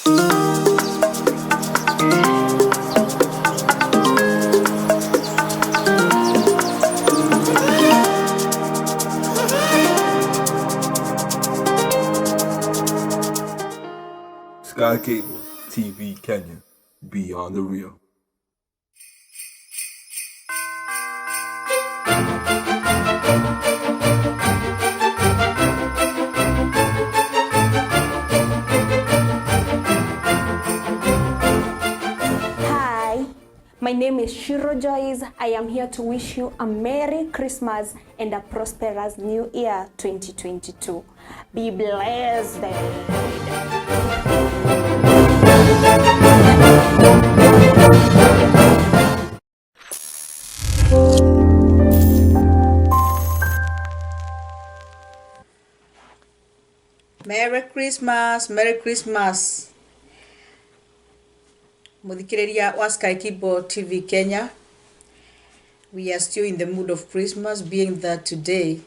Sky Cable TV Kenya, Beyond the Real. Hi, my name is Shiro Joyce. I am here to wish you a Merry Christmas and a prosperous New Year 2022. Be blessed. Merry Christmas, Merry Christmas. Muthikiriria wa Sky Cable TV Kenya. We are still in the mood of Christmas, being that today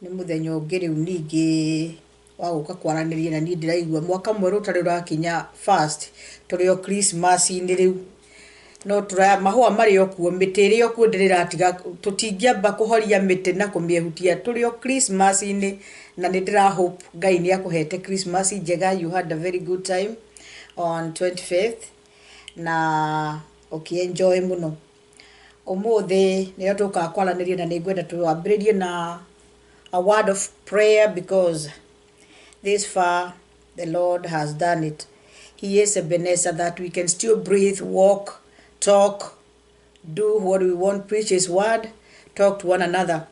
ni muthenya ungiri uningi wa guka kwaranirie na ni ndiraigua mwaka mweru tari urakinya fast turio Christmas ini riu no tura mahua mari okuo mitiri okuo ndiratiga tutingiamba kuhoria miti na kumiehutia turio Christmas ini na ndira hope Ngai ni akuhete Christmas njega. You had a very good time on 25th na enjoy muno. Umuthi ni tuka kwaranirie na ningwenda tuambiririe na a word of prayer, because this far the Lord has done it. He is Ebenezer, that we can still breathe, walk, talk, do what we want, preach His word, talk to one another.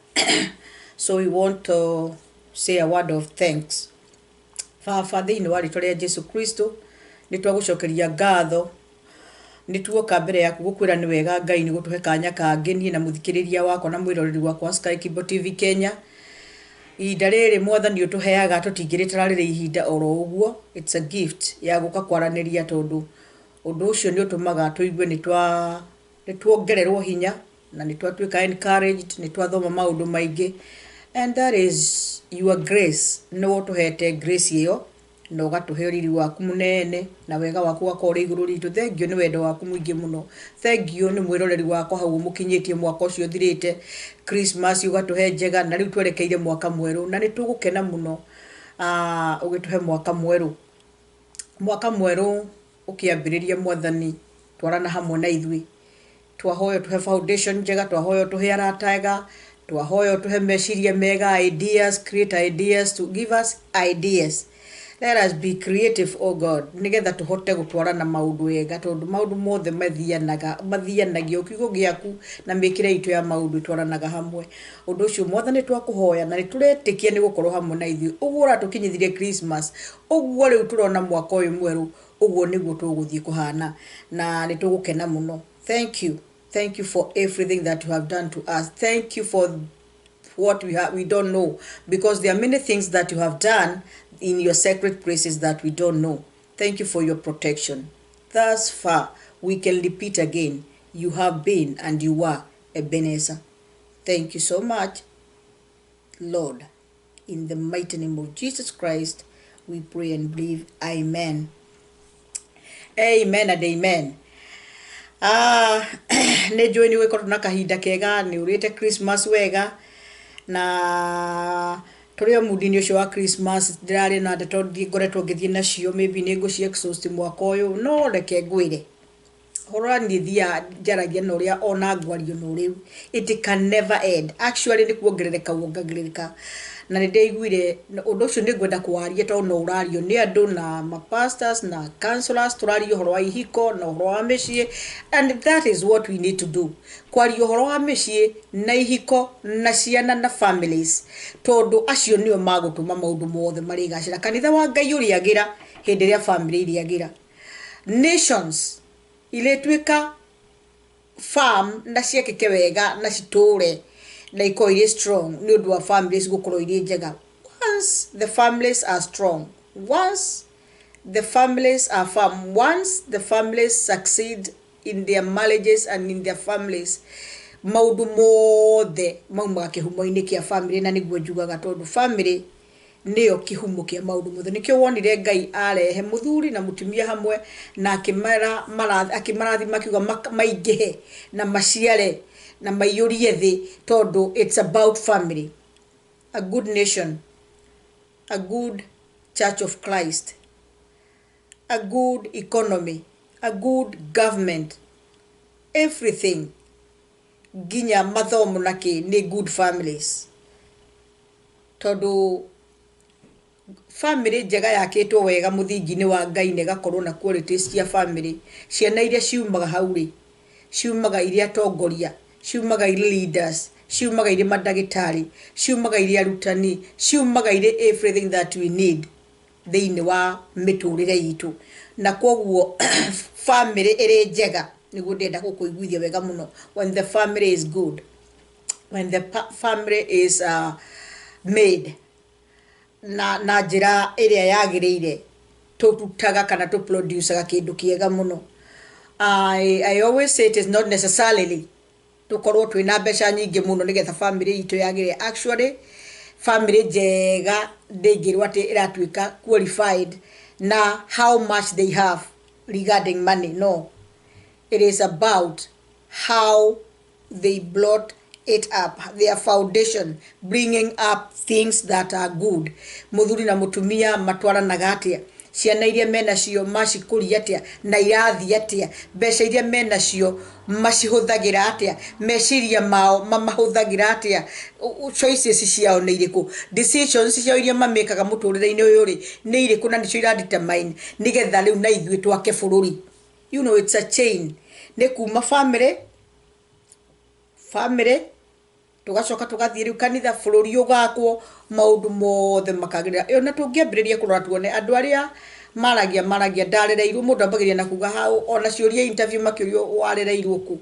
So we want to say a word of thanks. Father, in wari tore Jesu Kristo nitwagucokeria ngatho nituoka mbere yaku gukwira ni wega Ngai ni gutuhe kanya kangeni na muthikiriria wako na mwiroreri wakwa Sky Cable TV Kenya. Ihinda riri mwathani utuheaga tutingiritara riri ihinda oro uguo. It's a gift ya guka kwaraniria tondu undu ucio ni utumaga tuigue ni tuongererwo hinya na ni twatuika encouraged, ni twathoma maundu maingi, and that is your grace. No tuhete grace iyo no gatuhe riri waku munene na wega waku wakore iguru ritu. Thank you ni wendo waku mwingi muno. Thank you ni mwiroreri wako hau mukinyitie mwaka ucio thirite Christmas ugatuhe njega na riu twerekeire mwaka mweru na ni tugukena muno ugituhe mwaka mweru ukiambiriria mwathani twarana hamwe na ithui. Twahoyo tuhe foundation njega, twahoyo tuhe arataega, twahoyo tuhe meciria mega, ideas, create ideas, to give us ideas. Let us be creative, oh God, nigetha tuhote gutwarana maundu wega, tondu maundu mothe mathianagio kiugo giaku na mikire itu ya maundu twaranaga hamwe. Undu ucio mwathani twakuhoya na nituretikia ni gukorwo hamwe na ithui. Uguo ratukinyithire Christmas, uguo riu turona mwaka uyu mweru, uguo niguo tuguthie kuhana na nitugukena muno. Thank you for everything that you have done to us. Thank you for what we don't know, because there are many things that you have done in your sacred places that we don't know. Thank you for your protection. Thus far, we can repeat again, you have been and you are Ebenezer. Thank you so much, Lord. In the mighty name of Jesus Christ, we pray and believe. Amen. Amen and amen. Ne joini we korona kahinda kega ni urite Christmas wega na turio mudini ucio wa Christmas ndirari na ndeto ngoretwo ngithie nacio, maybe ni nguci exhaust mwaka uyu no reke ngwire horo ni thia njaragia no ria ona ngwario no riu it can never end. Actually ni kuongerereka na ni ndeiguire undu ucio ni ngwenda kwaria to no urario ni andu na ma pastors na counselors turario horo wa ihiko na horo wa micii, and that is what we need to do, kwario horo wa micii na ihiko na ciana na families, tondu acio nio magutuma maundu mothe mari gacira. Kanitha wa Ngai uriagira hindi ria family iriagira, nations ile twika farm na ciekeke wega na citure na iko ile strong ni undu wa families gukorwo ile njega. Once the families are strong, once the families are firm, once the families succeed in their marriages and in their families, maundu mothe maumaga kihumo-ini kia family. Na niguo njugaga tondu family neo kihumo kia maundu mothe nikio wonire Ngai arehe muthuri na mutumia hamwe na akimarathima kiuga maingihe na maciare na maiyurie thi tondu it's about family. A good nation, a good church of Christ, a good economy, a good government, everything ginya mathomo naki ni good families. Tondu family njega yakitwo wega muthingi-ini wa Ngai ne gakorwo na qualities cia family ciana iria ciumaga hauri ciumaga iria tongoria ciumaga iria leaders ciumaga iria madagitari ciumaga iria arutani ciumaga iria everything that we need thiini wa miturire yitu na koguo family iri njega niguo ndenda gukuiguithia wega muno. When the family is good, when the family is made na njira iria yagireire tututaga kana tu producer kindu kiega muno. I always say it is not necessarily tukorwo twina mbeca nyingi muno nigetha family itu yagire. Actually family njega ndingirwa ati iratuika qualified na how much they have regarding money. No, it is about how they brought it up, their foundation, bringing up things that are good. Muthuri na mutumia matwaranaga atia, ciana iria mena cio macikuria atia na irathi atia, mbeca iria mena cio macihuthagira atia, meciria mao mamahuthagira atia, choices ciao ni iriku, decisions ciao iria mamekaga muturire-ini uyu ri ni iriku na nicio iradetermine nigetha riu na ithuĩ twake bururi. You know, it's a chain. Ni kuma family tugacoka tugathie riu kanitha bururi ugakwo maundu mothe makagirira yo na tungiambiriria kurora tuone andu aria maragia ndarereirwo mundu ambagiria na kuga hau ona ciuria interview makiurio warereirwo ku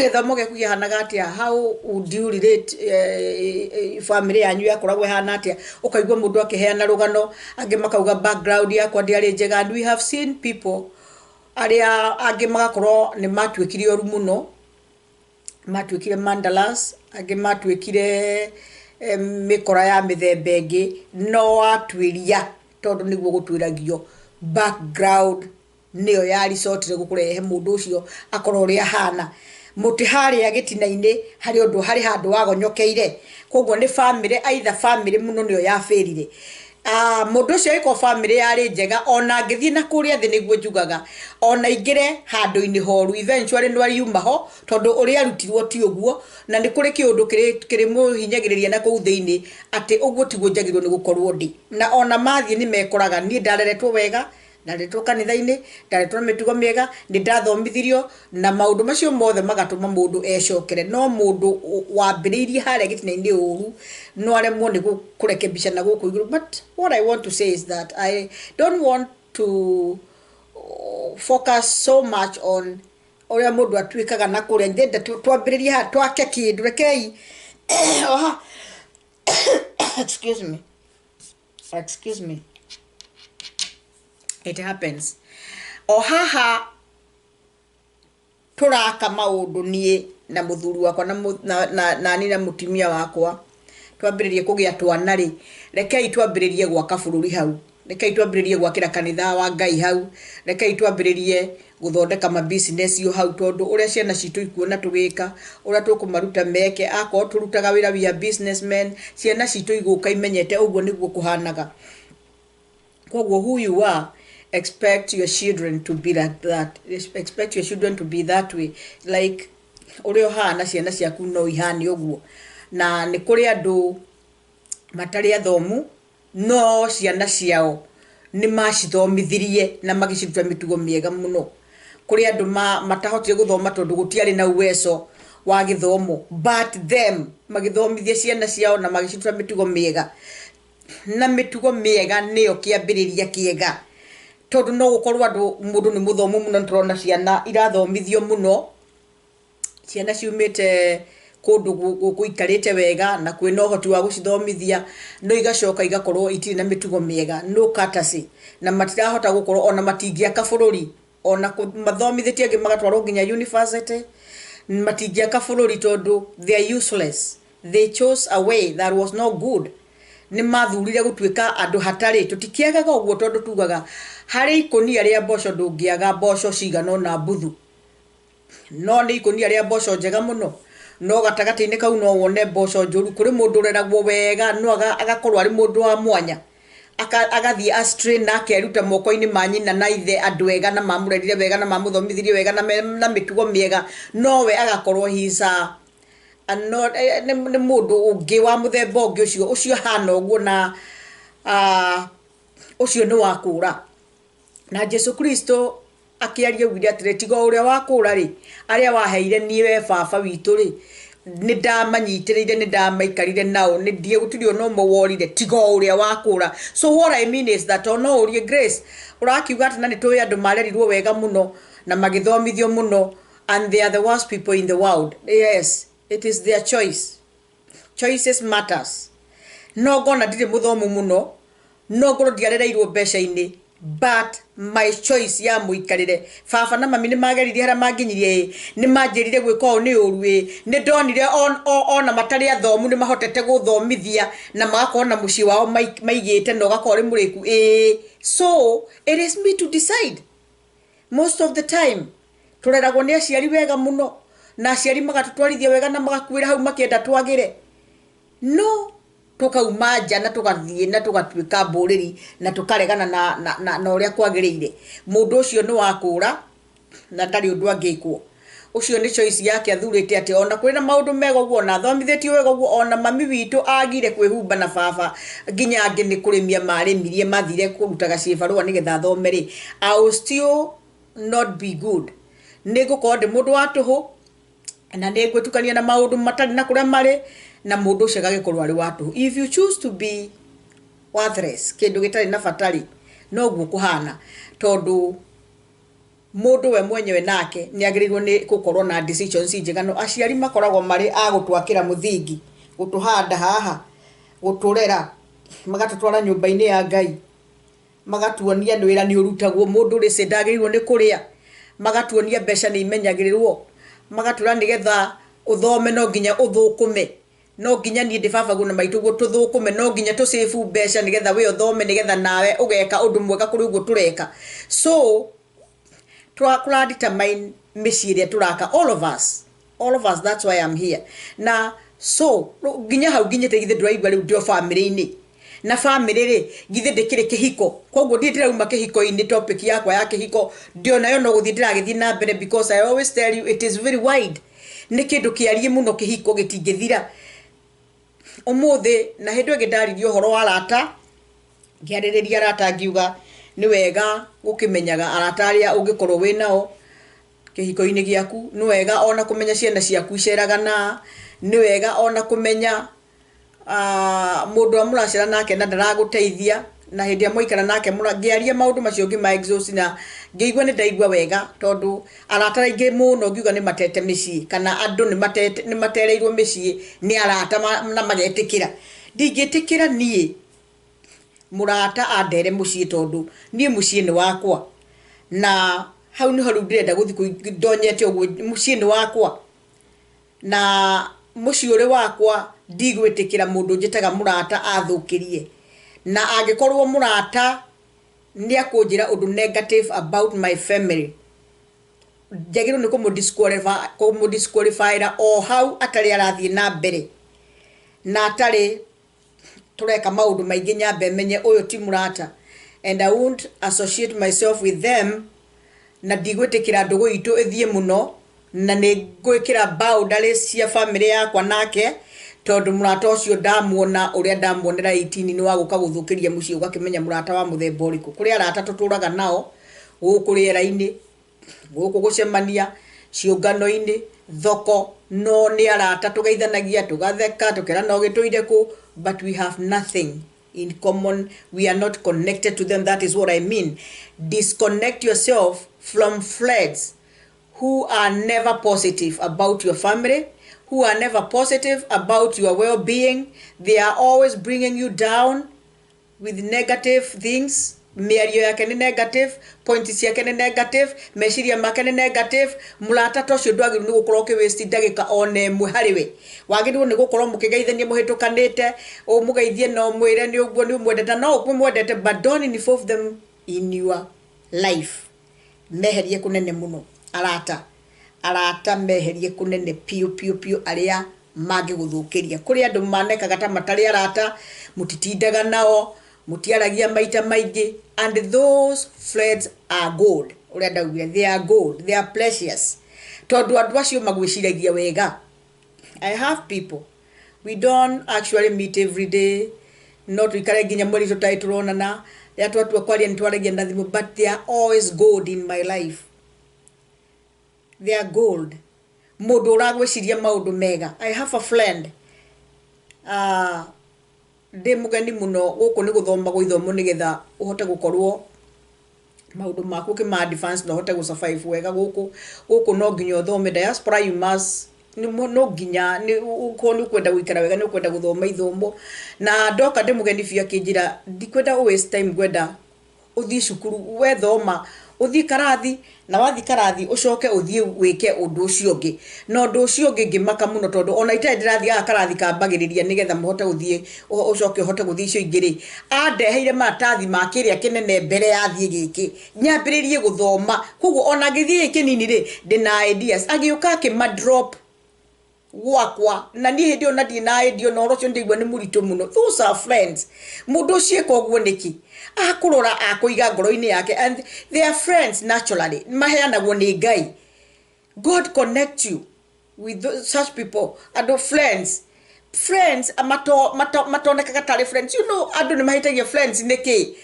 githomo geku gihanaga atia, how would you relate family yanyu yakoragwo hana atia, ukaigwa mundu akiheana rugano angi makauga background yakwa ndiari njega. And we have seen people aria angi magakorwo ni matuikire oru muno, matuikire mandalas, angi matuikire mikora ya mithemba ingi, no atwiria tondu niguo gutwiragio background niyo ya resort gukurehe mundu ucio akorwo uri ahana muti hari agitina-ini hari undu hari handu wagonyokeire. Koguo ni family, either family muno niyo ya failire. Mundu ucio iko family yari njega ona ngithie na kuria thi niguo njugaga ona ingire handu-ini horu eventually no ariuma ho tondu uri arutirwo ti uguo na ni kuri kiundu kiri muhinyagiriria na kuu thiini ati uguo tiguo njagirwo ni gukorwo ndi na ona mathie ni mekoraga ni ndareretwo wega, ndaretwo kanitha-ini, ndaretwo mitugo miega, ni ndathomithirio na maundu macio mothe magatuma mundu ecokere. No mundu wambiriirie haria gitina-ini uru no aremwo ni kurekebisha na guku iguru. But what I want to say is that I don't want to focus so much on oria mundu atwikaga na kuria ndenda twambiririe ha twake kindu rekei excuse me, it happens. Haha turaka maundu nie na muthuri wakwa na ni na mutimia wakwa twambiririe kugia twanari, rekei twambiririe gwaka bururi hau, rekei twambiririe gwakira kanitha wa Ngai hau, rekei twambiririe guthondeka ma business yo hau tondu uria ciana citu ikuona tugika uria tukumaruta meke akwa turutaga wira we are businessmen, ciana citu iguka imenyete uguo niguo kuhanaga. Koguo who you are, expect your children to be like that. Expect your children to be that way. Like urio hana ciana ciaku no ihani uguo. Na ni kuri andu matari athomu no ciana ciao ni macithomithirie na magiciruta mitugo miega muno. Kuri andu matahotire guthoma tondu gutiari na uwezo wa githomo, but them magithomithia ciana ciao na magiciruta mitugo miega. Na mitugo miega niyo kiambiriria kiega tondu no gukorwo andu mundu ni muthomu muno nturona ciana irathomithio muno, ciana ciumite kundu guikarite wega na kwina uhoti wa gucithomithia no igacoka igakorwo itiri na mitugo miega, no courtesy na matirahota gukorwo ona matingiaka bururi ona mathomithitie angi magatwarwo nginya university matingiaka bururi tondu they are useless. They chose a way that was not good. nĩ mathurire gũtuĩka andũ hatarĩ tũtikiagaga ũguo tondũ tugaga harĩ ikonia rĩa mboco ndũngĩaga mboco cigana ona mbuthu no nĩ ikonia rĩa mboco njega mũno no gatagata-inĩ kau no wone mboco njũru kũrĩ mũndũ ũreragwo wega no agakorwo arĩ mũndũ wa mwanya agathiĩ astray na akeruta moko-inĩ ma nyina na ithe andũ ega na mamũrerire wega na mamũthomithirie wega na mĩtugo mĩega nowe agakorwo hisa nĩ mũndũ ũngĩ wa mũthemba ũngĩ ũcio hana ũguo na ũcio nĩ wa kũũra na Jesu Kristo akĩaria ũgire atĩrĩ tiga ũrĩa wa kũũra rĩ arĩa waheire niĩ we baba witũ rĩ nĩ ndamanyitĩrĩire nĩ ndamaikarire nao nĩ ndiĩ gũtirĩ ona ũmwe worire tiga ũrĩa wa kũũra so what I mean is that ono ũrie Grace ũrakiuga atĩ na nĩ tũĩ andũ marerirwo wega mũno na magĩthomithio mũno and they are the worst people in the world. Yes, it is their choice. Choices matters. No ngona ndirĩ mũthomu mũno no ngoro ndiarereirwo mbeca-inĩ but my choice ya mũikarĩre baba na mami nĩ mageririe harĩa manginyirie nĩ manjĩrire gwĩka ũũ nĩ ũru nĩ ndonire ona matarĩ athomu nĩ mahotete gũthomithia na magakorwo na mũciĩ wao maigĩte na ũgakorwo ũrĩ mũrĩku so it is me to decide most of the time tũreragwo nĩ aciari wega mũno na aciari magatũtwarithia wega na magakuĩra hau makĩenda twagĩre no tukauma nja na tugathiĩ na tugatuĩka mbũrĩri na tukaregana na ũrĩa kwagĩrĩire mũndũ ũcio nĩ wa kũũra na ndarĩ ũndũ angĩkwo ũcio nĩ choice yake athurĩte atĩ ona kũrĩ na maũndũ mega ũguo na athomithĩtio wega ũguo ona mami witũ agire kwĩhumba na baba nginya angĩ nĩ kũrĩmia marĩmirie mathire kũrutaga ciĩbarũa nĩgetha athome rĩ I will still not be good nĩ ngũkorwo ndĩ mũndũ wa tũhũ na nĩ ngwĩtukania na maũndũ matarĩ na kũrĩa marĩ na mũndũ ũcio agagĩkorwo arĩ wa tũhũ if you choose to be worthless kĩndũ gĩtarĩ na bata rĩ no guo kũhana tondũ mũndũ we mwenyewe nake nĩ agĩrĩirwo nĩ gũkorwo na decisions njega no aciari makoragwo marĩ a gũtwakĩra mũthingi gũtũhanda haha gũtũrera magatũtwara nyũmba-inĩ ya Ngai magatuonia nĩ wĩra nĩ ũrutagwo mũndũ ũrĩ ndagĩrĩirwo nĩ kũrĩa magatuonia mbeca nĩ imenyagĩrĩrwo magatũra nĩgetha ũthome no nginya ũthũkũme no nginya niĩ ndĩ babaguo na maitũguo tũthũkũme no nginya tũsave mbeca nĩgetha we ũthome nĩgetha nawe ũgeka ũndũ mwega kũrĩ ũguo tũreka so tũra determine mĩciĩ ĩrĩa tũraka all of us that's why I'm here na so nginya hau nginyĩte githĩ ndĩraigua rĩu ndio family-inĩ na family rĩ githĩ ndĩkĩrĩ kĩhiko koguo ndiĩ ndĩrauma kĩhiko-inĩ topic yakwa ya kĩhiko ndio nayo no gũthiĩ ndĩragĩthiĩ na mbere because I always tell you it is very wide nĩ kĩndũ kĩariĩ mũno kĩhiko gĩtingĩthira ũmũthĩ na hĩndĩ ĩngĩ ndaririe ũhoro wa arata ngĩarĩrĩria arata ngiuga nĩ wega gũkĩmenyaga arata arĩa ũngĩkorwo wĩ nao kĩhiko-inĩ gĩaku nĩ wega ona kũmenya ciana ciaku iceraga na nĩ wega ona kũmenya mũndũ amũracera nake na ndaragũteithia na hĩndĩ ya mwaikara nake ngĩaria maũndũ macio ngĩma exhaust na ngĩigua nĩ ndaigua wega tondũ arata aingĩ mũno ngiuga nĩ matete mĩciĩ kana andũ nĩ matereirwo mĩciĩ nĩ arata na magetĩkĩra ndingĩtĩkĩra niĩ mũrata andere mũciĩ tondũ niĩ mũciĩ nĩ wakwa na hau nĩho rĩu ndĩrenda gũthiĩ ndonyete ũguo mũciĩ nĩ wakwa na mũciĩ ũrĩ wakwa ndigwĩtĩkĩra mũndũ njĩtaga mũrata athũkĩrie na angĩkorwo mũrata nĩ akũnjĩra ũndũ negative about my family njagĩrĩirwo nĩ kũmũdisqualify o hau atarĩ arathiĩ na mbere na atarĩ tũreka maũndũ maingĩ nyambe menye ũyũ ti mũrata and I won't associate myself with them na ndigwĩtĩkĩra ndũgũ itũ ĩthiĩ mũno na nĩ ngwĩkĩra boundaries cia family yakwa nake tondũ mũrata ũcio ndamuona ũrĩa ndamuonera 18 nĩ wa gũka gũthũkĩria mũciĩ ũgakĩmenya mũrata wa mũthemba ũrĩkũ kũrĩ arata tũtũraga nao gũkũ rĩera-inĩ gũkũ gũcemania ciũngano-inĩ thoko no nĩ arata tũgeithanagia tũgatheka tũkĩra no gĩtũire kũ but we have nothing in common we are not connected to them that is what I mean disconnect yourself from friends who are never positive about your family who are never positive about your well-being. They are always bringing you down with negative things. mĩario yake nĩ negative, points ciake nĩ negative, meciria make nĩ negative, mũrata ta ũcio ndwagĩrĩirwo nĩ gũkorwo ũkĩ-waste ndagĩka ona ĩmwe harĩ we. Wagĩrĩirwo nĩ gũkorwo mũkĩgeithania mũhĩtũkanĩte, ũmũgeithie na ũmwĩre nĩ ũguo nĩ ũmwendete, no ũmwendete, but don't involve them in your life. Meherie kũnene mũno arata meherie kũnene piũ arĩa mangĩgũthũkĩria. Kũrĩ andũ manekaga ta matarĩ arata, mũtitindaga nao, mutiaragia maita maingĩ, and those friends are gold. Ũrĩa ndaugire, they are gold, they are precious. Tondũ andũ acio magwĩciragia wega. I have people, we don't actually meet every day, no tuikare nginya mweri tũtarĩ tũronana, rĩrĩa twatua kwaria nĩ twaragia na thimũ, but they are always gold in my life. They are gold. Mũndũ ũragwĩciria maũndũ mega. I have a friend, ndĩ mũgeni mũno gũkũ nĩ gũthomagwo ithomo nĩgetha ũhote gũkorwo maũndũ maku kĩma advance na ũhote gũ-survive wega gũkũ no nginya ũthome. Diaspora you must, no nginya nĩ kwenda gũikara wega, nĩ kwenda gũthoma ithomo. Na ndoka ndĩ mũgeni biũ akĩnjĩra ndikwenda waste time, kwenda ũthiĩ cukuru, wethoma uthi karathi, na wathi karathi ucoke uthie wike undu ucio ungi. Na undu ucio ungi ngimaka muno tondu ona ite ndirathi karathi kambagiriria nigetha muhote uthie ucoke uhote guthie icio ingiri. Andeheire maratathi makiria kinene mbere ya thie giki nyambiririe guthoma, koguo ona ngithie kinini ri ndina ideas agiuka akima drop gwakwa na ni hindi ona ndi na idea no rocio ndigwa ni muritu muno. Those are friends. Mundu ucio koguo niki akurora akuiga ngoro-ini yake, and they are friends naturally. Maheanagwo ni Ngai. God connect you with such people and friends. Friends matonekaga tari friends. You know, andu ni mahitagia friends niki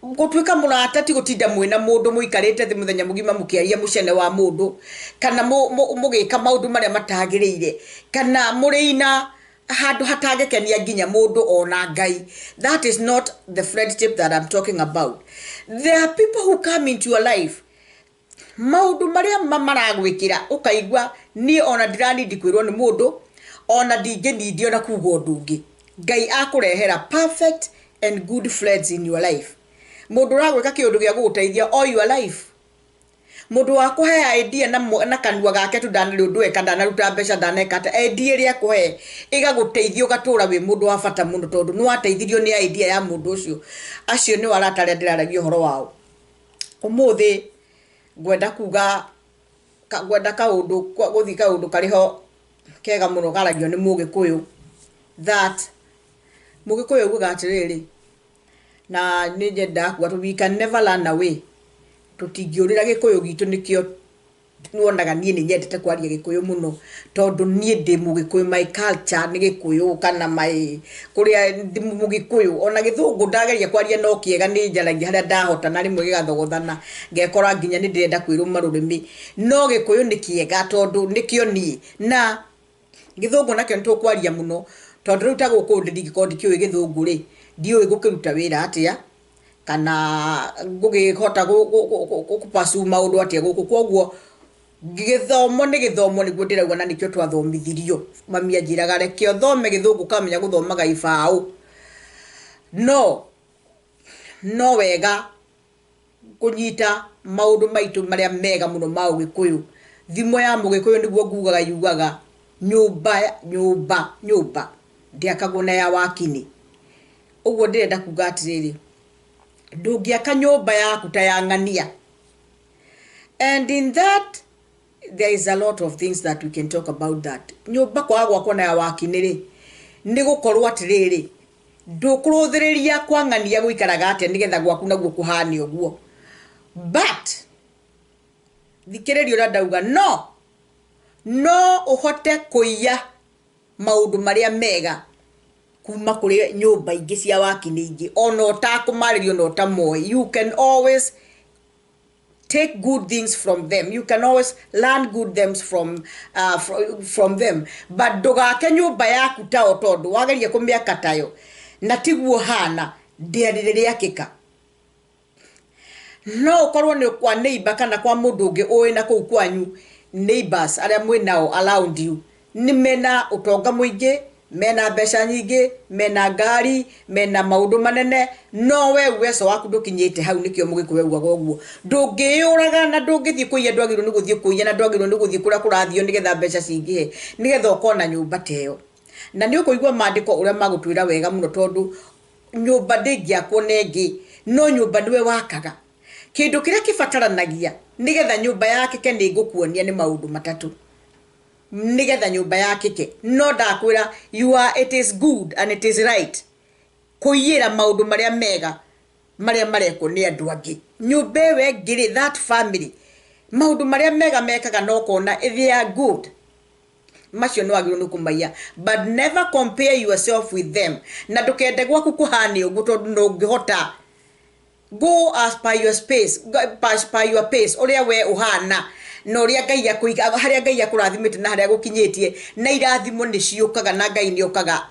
gutwika murata ti gutinda mwina mundu muikarite thi muthenya mugima mukiaria mucene wa mundu kana mugika maundu maria matagiriire kana muriina handu hatagekenia nginya mundu ona Ngai. That is not the friendship that I'm talking about. There are people who come into your life, maundu maria maragwikira ukaigwa ni ona ndirani ndikwirwo ni mundu ona ndingenidio ona kuga undu ungi. Ngai akurehera perfect and good friends in your life. Mundu ragwika kiundu gia guguteithia all your life. Mundu wa kuhe idea na kanua gake tu ndanari undu eka ndanaruta mbeca ndanekata idea ria kuhe igaguteithia ugatura wi mundu wa bata muno tondu no ateithirio ni idea ya mundu ucio. Acio ni warataria ndiraragia horo wao. Umuthi gwenda kuga gwenda kaundu guthi kaundu kariho kega muno garagio ni Mugikuyu, that Mugikuyu uga atiriri na ni njenda kuga we can never run away. Tutingiurira Gikuyu gitu nikio nuonaga nie ni nyendete kwaria Gikuyu muno tondu nie ndi Mugikuyu, my culture ni Gikuyu kana my kuria ndi Mugikuyu. Ona Githungu ndageria kwaria no kiega ni njaragia haria ndahota na rimwe gigathogothana ngekora nginya ni ndirenda kwiruma rurimi, no Gikuyu ni kiega tondu nikio nie. Na Githungu nakio ntukwaria muno tondu riu ta guku ndingikondi kiu Githungu ri ndiu gukiruta wira atia kana ngugihota gukupasu maundu atia guku. Koguo githomo ni githomo niguo ndirauga na nikio twathomithirio. Mami anjiraga reke thome Githungu kamenya guthomaga ibau. No wega kunyita maundu maitu maria mega muno ma Gikuyu. Thimo ya Mugikuyu niguo ngugaga yugaga nyumba ndiakagwo na ya wakini. Uguo ndirenda kuga atiriri ndungiaka nyumba yaku ta ya ng'ania. And in that there is a lot of things that we can talk about that. Nyumba kwa gwakwa na ya wakini ri ni gukorwo atiriri ndukuruthiriria kwa ng'ania guikaraga atia nigetha gwaku naguo kuhani uguo. But thikiririo ndauga no uhote kuiya maundu maria mega kuma kuri nyumba ingi cia wakini ingi ona utakumaririo no tamoe. You can always take good things from them. You can always learn good things from them. But ndugake nyumba yaku ta otondu wageria kumiaka tayo na tiguo hana ndiririria kika. No ukorwo ni kwa neighbor kana kwa mundu ungi uwi na kwanyu neighbors aria mwi nao around you ni mena utonga muingi mena mbeca nyingi mena ngari mena maundu manene no we weso waku ndukinyite hau nikio mugikuwe ugaga uguo ndungiyuraga na ndungithie kuiya ndwagirwo ni guthie kuiya na ndwagirwo ni guthie kuria kurathio nigetha mbeca cingihe nigetha ukona nyumba teyo na ni ukuigwa mandiko uria magutwira wega muno tondu nyumba ndingiakwo nengi no nyumba niwe wakaga kindu kiria kibataranagia nigetha nyumba yakike ni ngukuonia ni maundu matatu nigetha nyumba yakike no ndakwira it is good and it is right kuyira maundu maria mega maria mareko ni andu angi nyumba we ngiri that family maundu maria mega mekaga no kona they are good macio no agirwo nukumaiya but never compare yourself with them na ndukende gwaku kuhani uguo tondu no ngihota go as per your space as per your pace uria we uhana no ria Ngai akuiga haria Ngai akurathimite na haria gukinyitie na irathimo ni ciukaga na Ngai ni okaga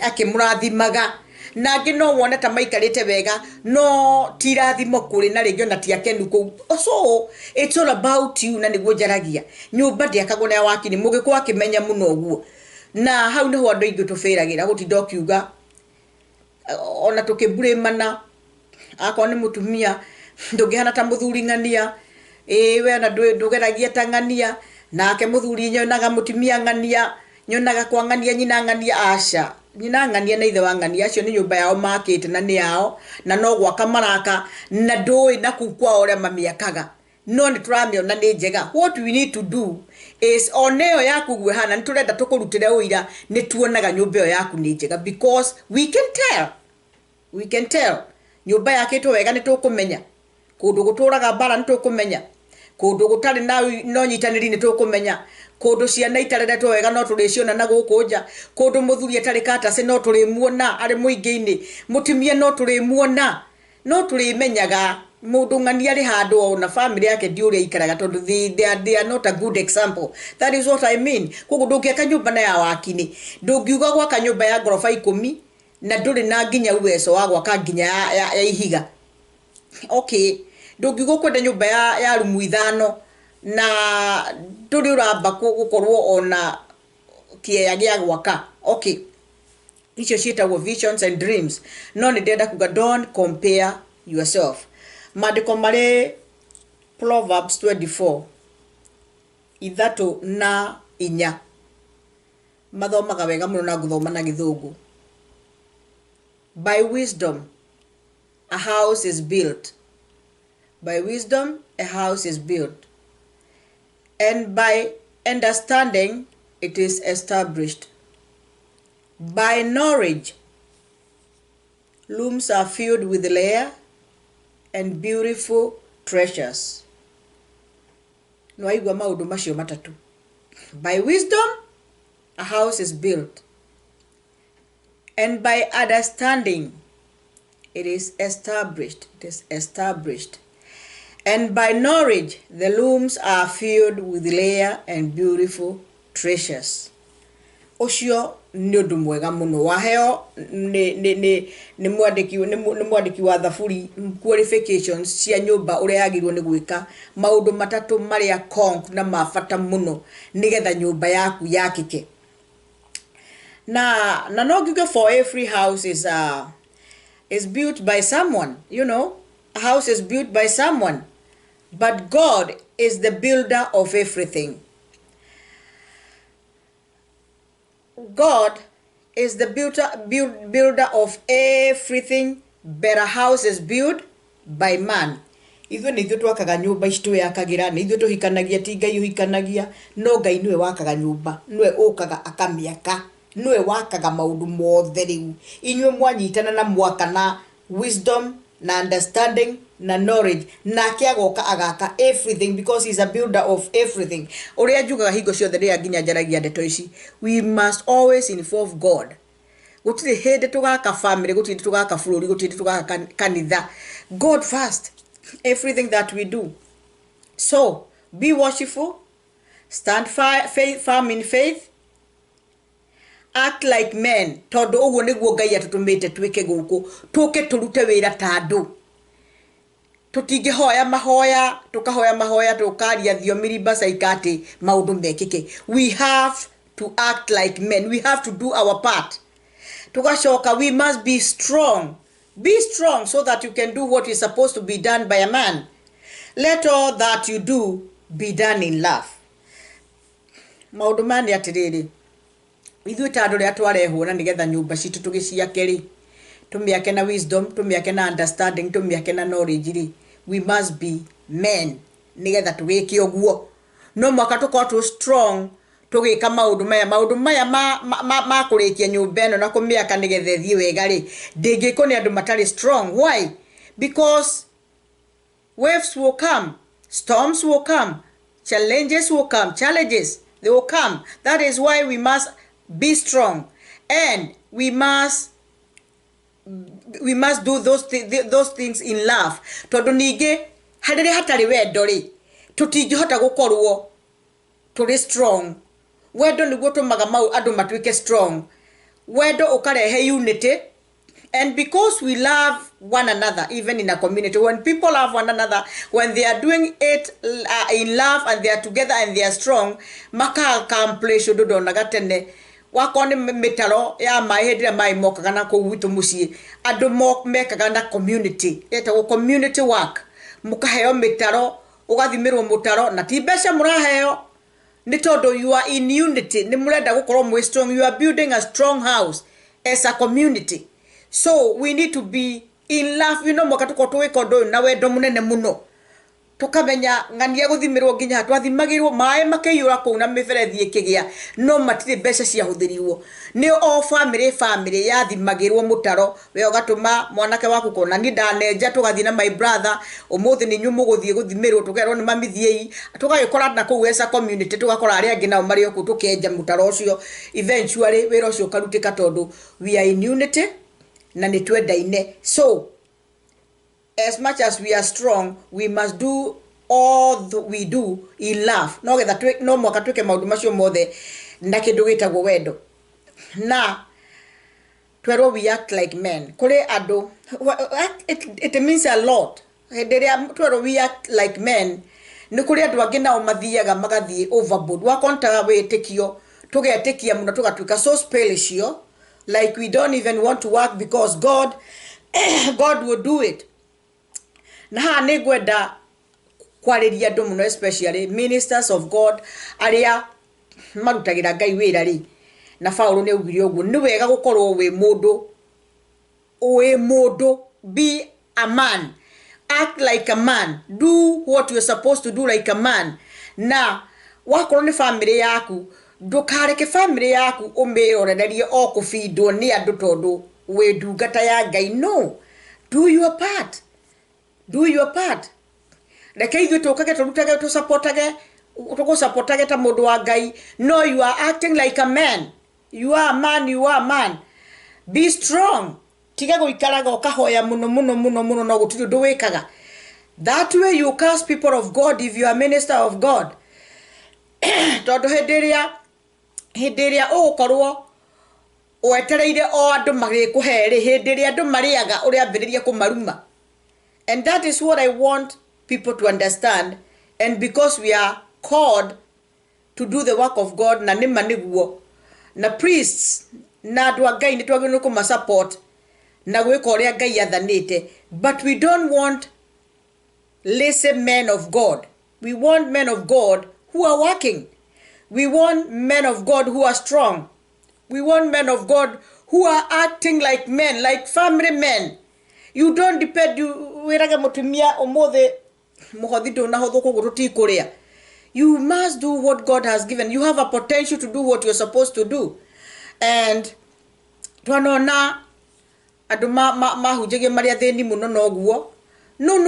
akimurathimaga na ngi no wone ta maikarite wega no tirathimo kuri na ringi na tiakenu ku so it's all about you na niguo njaragia nyumba ndiakagwo na wakini mugikwa akimenya muno uguo na hau niho andu ingi tufiragira gutinda ukiuga ona tukimburimana akwa ni mutumia ndungihana ta muthuri ngania we na ndugeragia ta ngania nake muthuri nyonaga mutumia ngania nyonaga kwa ngania nyina ngania aca nyina ngania na ithe wa ngania acio ni nyumba yao makite na ni yao na no gwaka maraka na ndoi na kukwa ore mamiakaga no ni turamiona ni njega what we need to do is oneo yaku gwe hana niturenda tukurutire uira ni tuonaga nyumba yo yaku ni njega because we can tell nyumba yakitwo wega ni tukumenya kundu guturaga bara ni tukumenya kundu gutari no nyitaniri ni tukumenya kundu ciana itareretwo wega no turiciona na gukunja kundu muthuri atari katase no turimuona ari muingiini mutumia no turimuona no turimenyaga mundu ngani ari handu ona family yake ndiuria ikaraga tondu they are not a good example. That is what I mean. Kugu ndugiaka nyumba na ya wakini ndungiuga gwaka nyumba ya gorofa 10 na nduri na nginya uwezo wa gwaka nginya ya ihiga. Okay, ndungiuga kwenda nyumba ya rumu 5 na nduri uramba gukorwo ona kieya gia gwaka. Okay, icio cietagwo visions and dreams. No ni ndenda kuga don't compare yourself. Mandiko mare Proverbs 24 ithatu na inya mathomaga wega muno na guthoma na githungu. By wisdom a house is built. By wisdom a house is built, and by understanding it is established. By knowledge looms are filled with layer and beautiful treasures. No aigwa maundu macio matatu. By wisdom a house is built, and by understanding it is established. And by knowledge the looms are filled with layer and beautiful treasures. Ocio ni undu mwega muno waheo ni mwandiki wa thaburi qualifications cia nyumba uria yagirwo ni gwika maundu matatu maria conk na mafata muno nigetha nyumba yaku yakike na no ngiuge for every house is built by someone. You know, a house is built by someone, but God is the builder of everything. God is the builder of everything, but a house is built by man. Ithu ni ithu twakaga nyumba icitu yakagira ni ithu tuhikanagia ti Ngai uhikanagia no Ngai niwe wakaga nyumba niwe ukaga akamiaka niwe wakaga maundu mothe riu inywe mwanyitana na mwaka na wisdom na understanding na knowledge na kiagoka agaka everything because he's a builder of everything. Uria njugaga hingo ciothe ria nginya njaragia ndeto ici, we must always involve God. Gutiri hende tugaka family, gutiri tugaka bururi, gutiri tugaka kanitha. God first, everything that we do. So be worshipful, stand firm in faith, act like men. Tondu uguo niguo Ngai atutumite twike guku tuke turute wira tandu tutingihoya mahoya tukaria thiomi riba saikati maundu mekike. We have to act like men. We have to do our part. Tugashoka, we must be strong. Be strong so that you can do what is supposed to be done by a man. Let all that you do be done in love. Maundu mani atiriri. Ithuĩ ta andũ rĩa twarehwo na nĩgetha nyũmba citũ tũgĩciake rĩ, tũmĩake na wisdom, tũmĩake na understanding, tũmĩake na knowledge rĩ, we must be men nĩgetha tũgĩke ũguo. No mwaka tũkorwo tũ strong tũgĩka maũndũ maya ma kũrĩkia nyũmba ĩno na kũmĩaka nĩgetha ĩthiĩ wega rĩ, ndĩngĩkwo nĩ andũ matarĩ strong. Why? Because waves will come, storms will come, challenges will come, they will come. That is why we must be strong, and we must do those things in love. Tondu ningi harire hatari wendo ri tutingihota gukorwo turi strong. Wendo niguo tumaga andu matuike strong. Wendo ukarehe unity, and because we love one another, even in a community, when people love one another, when they are doing it in love and they are together and they are strong, maka accomplish ududo nagatene wakone metalo ya mahedira mai moka kana ko witu musie adu mok meka kana community eta community work mukaheo metalo ugathimirwo mutaro na tibesha muraheo ni todo you are in unity ni murenda gukorwo mwe strong. You are building a strong house as a community, so we need to be in love. You know mwakatuko tuweko ndo na wendo munene muno tukamenya ngania guthimirwo nginya hatwathimagirwo mae makeyura ko na miferethi ikigia no matire besha cia huthirirwo ni o family yathimagirwo mutaro we ugatuma mwanake waku kona ni ndaneja tugathina my brother umuthi ni nyumu guthie guthimirwo tugerwo ni mamithiei tugagikora na ku wesa community tugakora ari angi nao mari oku tukenja mutaro ucio eventually wira ucio karutika tondu we are in unity na ni twendaine. So as much as we are strong, we must do all we do in love. No get that no mwaka tweke maundu macio mothe na kindu gitagwo wendo. Na twero we act like men. Kore ado it means a lot. Hederia twero we act like men. Ni kore ado agena o mathiaga magathie overboard. Wakonta we tekio tugetekia muno tugatwika so spellishio, like we don't even want to work because God will do it. Na negweda kwariria andu muno, especially ministers of God aria marutagira Ngai wira ri na Paulo ne ugire oguo ni wega gukorwo we mundu be a man, act like a man, do what you are supposed to do like a man. Na wakorwo ni family yaku ndukareke family yaku umeorererie o kufidwo ni andu tondu we ndungata ya Ngai. No, do your part. Do your part. Reke ithu tukage turutage tu supportage ta mundu wa Ngai. No, you are acting like a man. You are a man, you are a man. Be strong. Tiga guikaraga ukahoya muno no gutiri ndu wikaga. That way you curse people of God if you are minister of God. Tondu henderia ukorwo wetereire o andu magikuhere henderia andu mariaga uri ambiriria kumaruma. And that is what I want people to understand. And because we are called to do the work of God, na nima niguo na priests na andu a Ngai ni twagirwo kuma support na gwika uria Ngai athanite. But we don't want lazy men of God. We want men of God who are working. We want men of God who are strong. We want men of God who are acting like men, like family men. You don't depend wiraga mutumia omothe muhothido na hotho kuguruti kuria. You must do what God has given. You have a potential to do what you're supposed to do. And twanona andu mahunjagia maria theni muno noguo no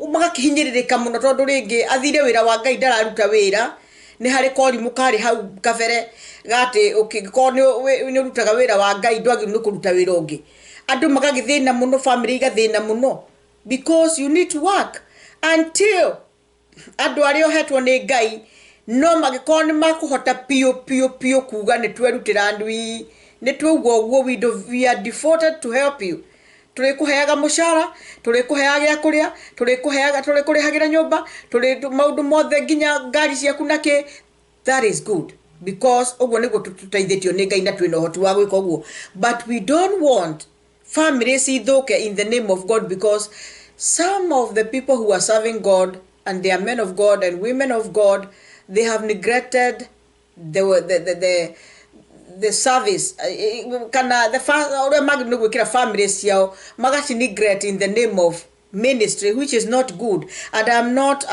magakihinyiririka muno tondu ringi athire wira wa Ngai ndararuta wira ni hari kori mukari hau kabere gati ukikoni ni rutaga wira wa Ngai ndwagi ni kuruta wira ungi andu magagithina muno family igathina muno because you need to work until andu ario hetwo ni Ngai no magikoni makuhota pio kuga ni twerutira andu ni twugo we are devoted to help you. Tulikuheaga mushara, tulikuheaga ya kuria, tulikurehagira nyumba, maundu mothe nginya ngari ciaku nake. That is good. because ogwo niguo tutaithitio ni Ngai na twina uhoti wa gwika ogwo, but we don't want families ithuke in the name of God, because some of the people who are serving God, and they are men of God and women of God, they have neglected the service. Kana the families yao magati neglect in the name of ministry, which is not good. And I'm not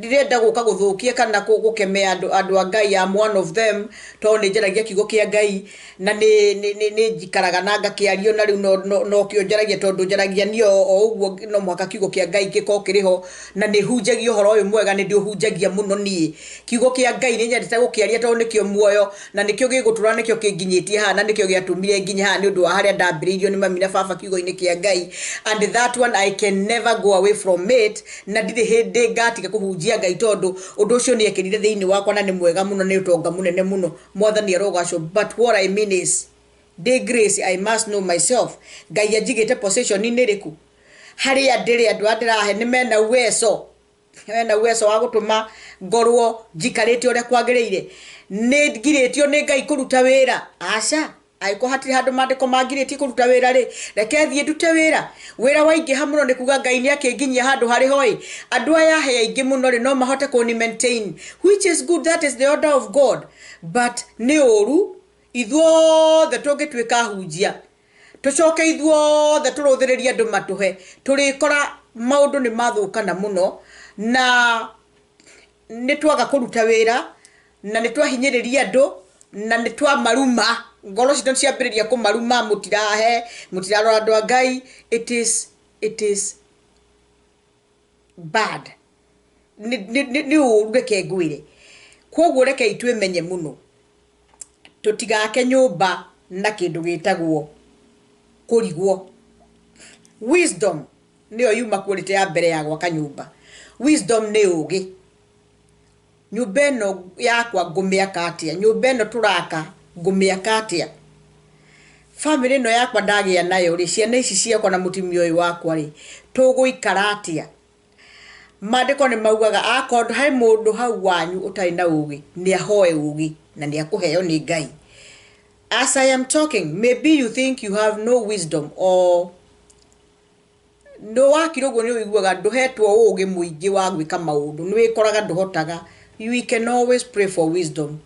direnda guka guthukia kana gukemea andu a Ngai. I'm one of them, to ni njaragia kiugo kia Ngai na ni njikaraga na ngakiario na riu no kio njaragia tondu njaragia nio o uguo no mwaka kiugo kia Ngai giko kiriho na ni hunjagia uhoro uyu mwega, ni ndio hunjagia muno nie kiugo kia Ngai ni nyendete gukiaria tondu nikio muoyo na nikio gigutura nikio kinginyitie ha na nikio giatumire nginya ha ni undu wa haria ndambiriirio ni mami na baba kiugo-ini kia Ngai, and that one I can never go away from it, na ndiri hindi ngatiga kuhunjia Ngai tondu undu ucio ni ekirire thiini wakwa na ni mwega muno, ni utonga munene muno, mwathani arogacio. But what I mean is the grace, I must know myself. Ngai ajigite position ni riku haria ndiri andu andirahe ni mena uwezo wa gutuma ngorwo njikarite uria kwagiriire, ni ngiritio ni Ngai kuruta wira. Aca aiko hatiri handu mandiko mangiritie kuruta wira ri, reke thie ndute wira waingi ha muno, ni kuga Ngai ni akinginyia handu hari hoi andu aya he aingi muno ri no mahote ku ni maintain, which is good, that is the order of God. But ni oru ithuothe tungituika hunjia tucoke ithuothe turuthiriria andu matuhe, turikora maundu ni mathukana muno na ni twaga kuruta wira na ni twahinyiriria andu na ni twamaruma ngoro citũ ciambĩrĩria kũmaruma, mutirarora andũ a Ngai. It is bad, ni ũru reke ngwĩre. Kwoguo reke itwĩmenye mũno tũtigake nyũmba na kĩndũ gĩtagwo kũrigwo. Wisdom nĩyo yuma quality ya mbere ya gwaka nyũmba. Wisdom nĩ ũgĩ. Nyũmba ĩno yakwa ngũmĩaka atĩa, nyũmba ĩno tũraka ngũmĩaka atĩa, family ĩno yakwa ndagĩa nayo rĩ, ciana ici ciakwa na mũtumia ũyũ wakwa rĩ, tũgũikara atĩa. Maandĩko nĩ maugaga akorwo he mũndũ hau wanyu ũtarĩ na ũgĩ nĩ ahoe ũgĩ na nĩ akũheo nĩ Ngai. As I am talking, maybe you think you have no wisdom, or no wakira ũguo nĩ ũiguaga ndũhetwo ũgĩ mũingĩ wa gwĩka maũndũ, nĩ wĩkoraga ndũhotaga. We can always pray for wisdom.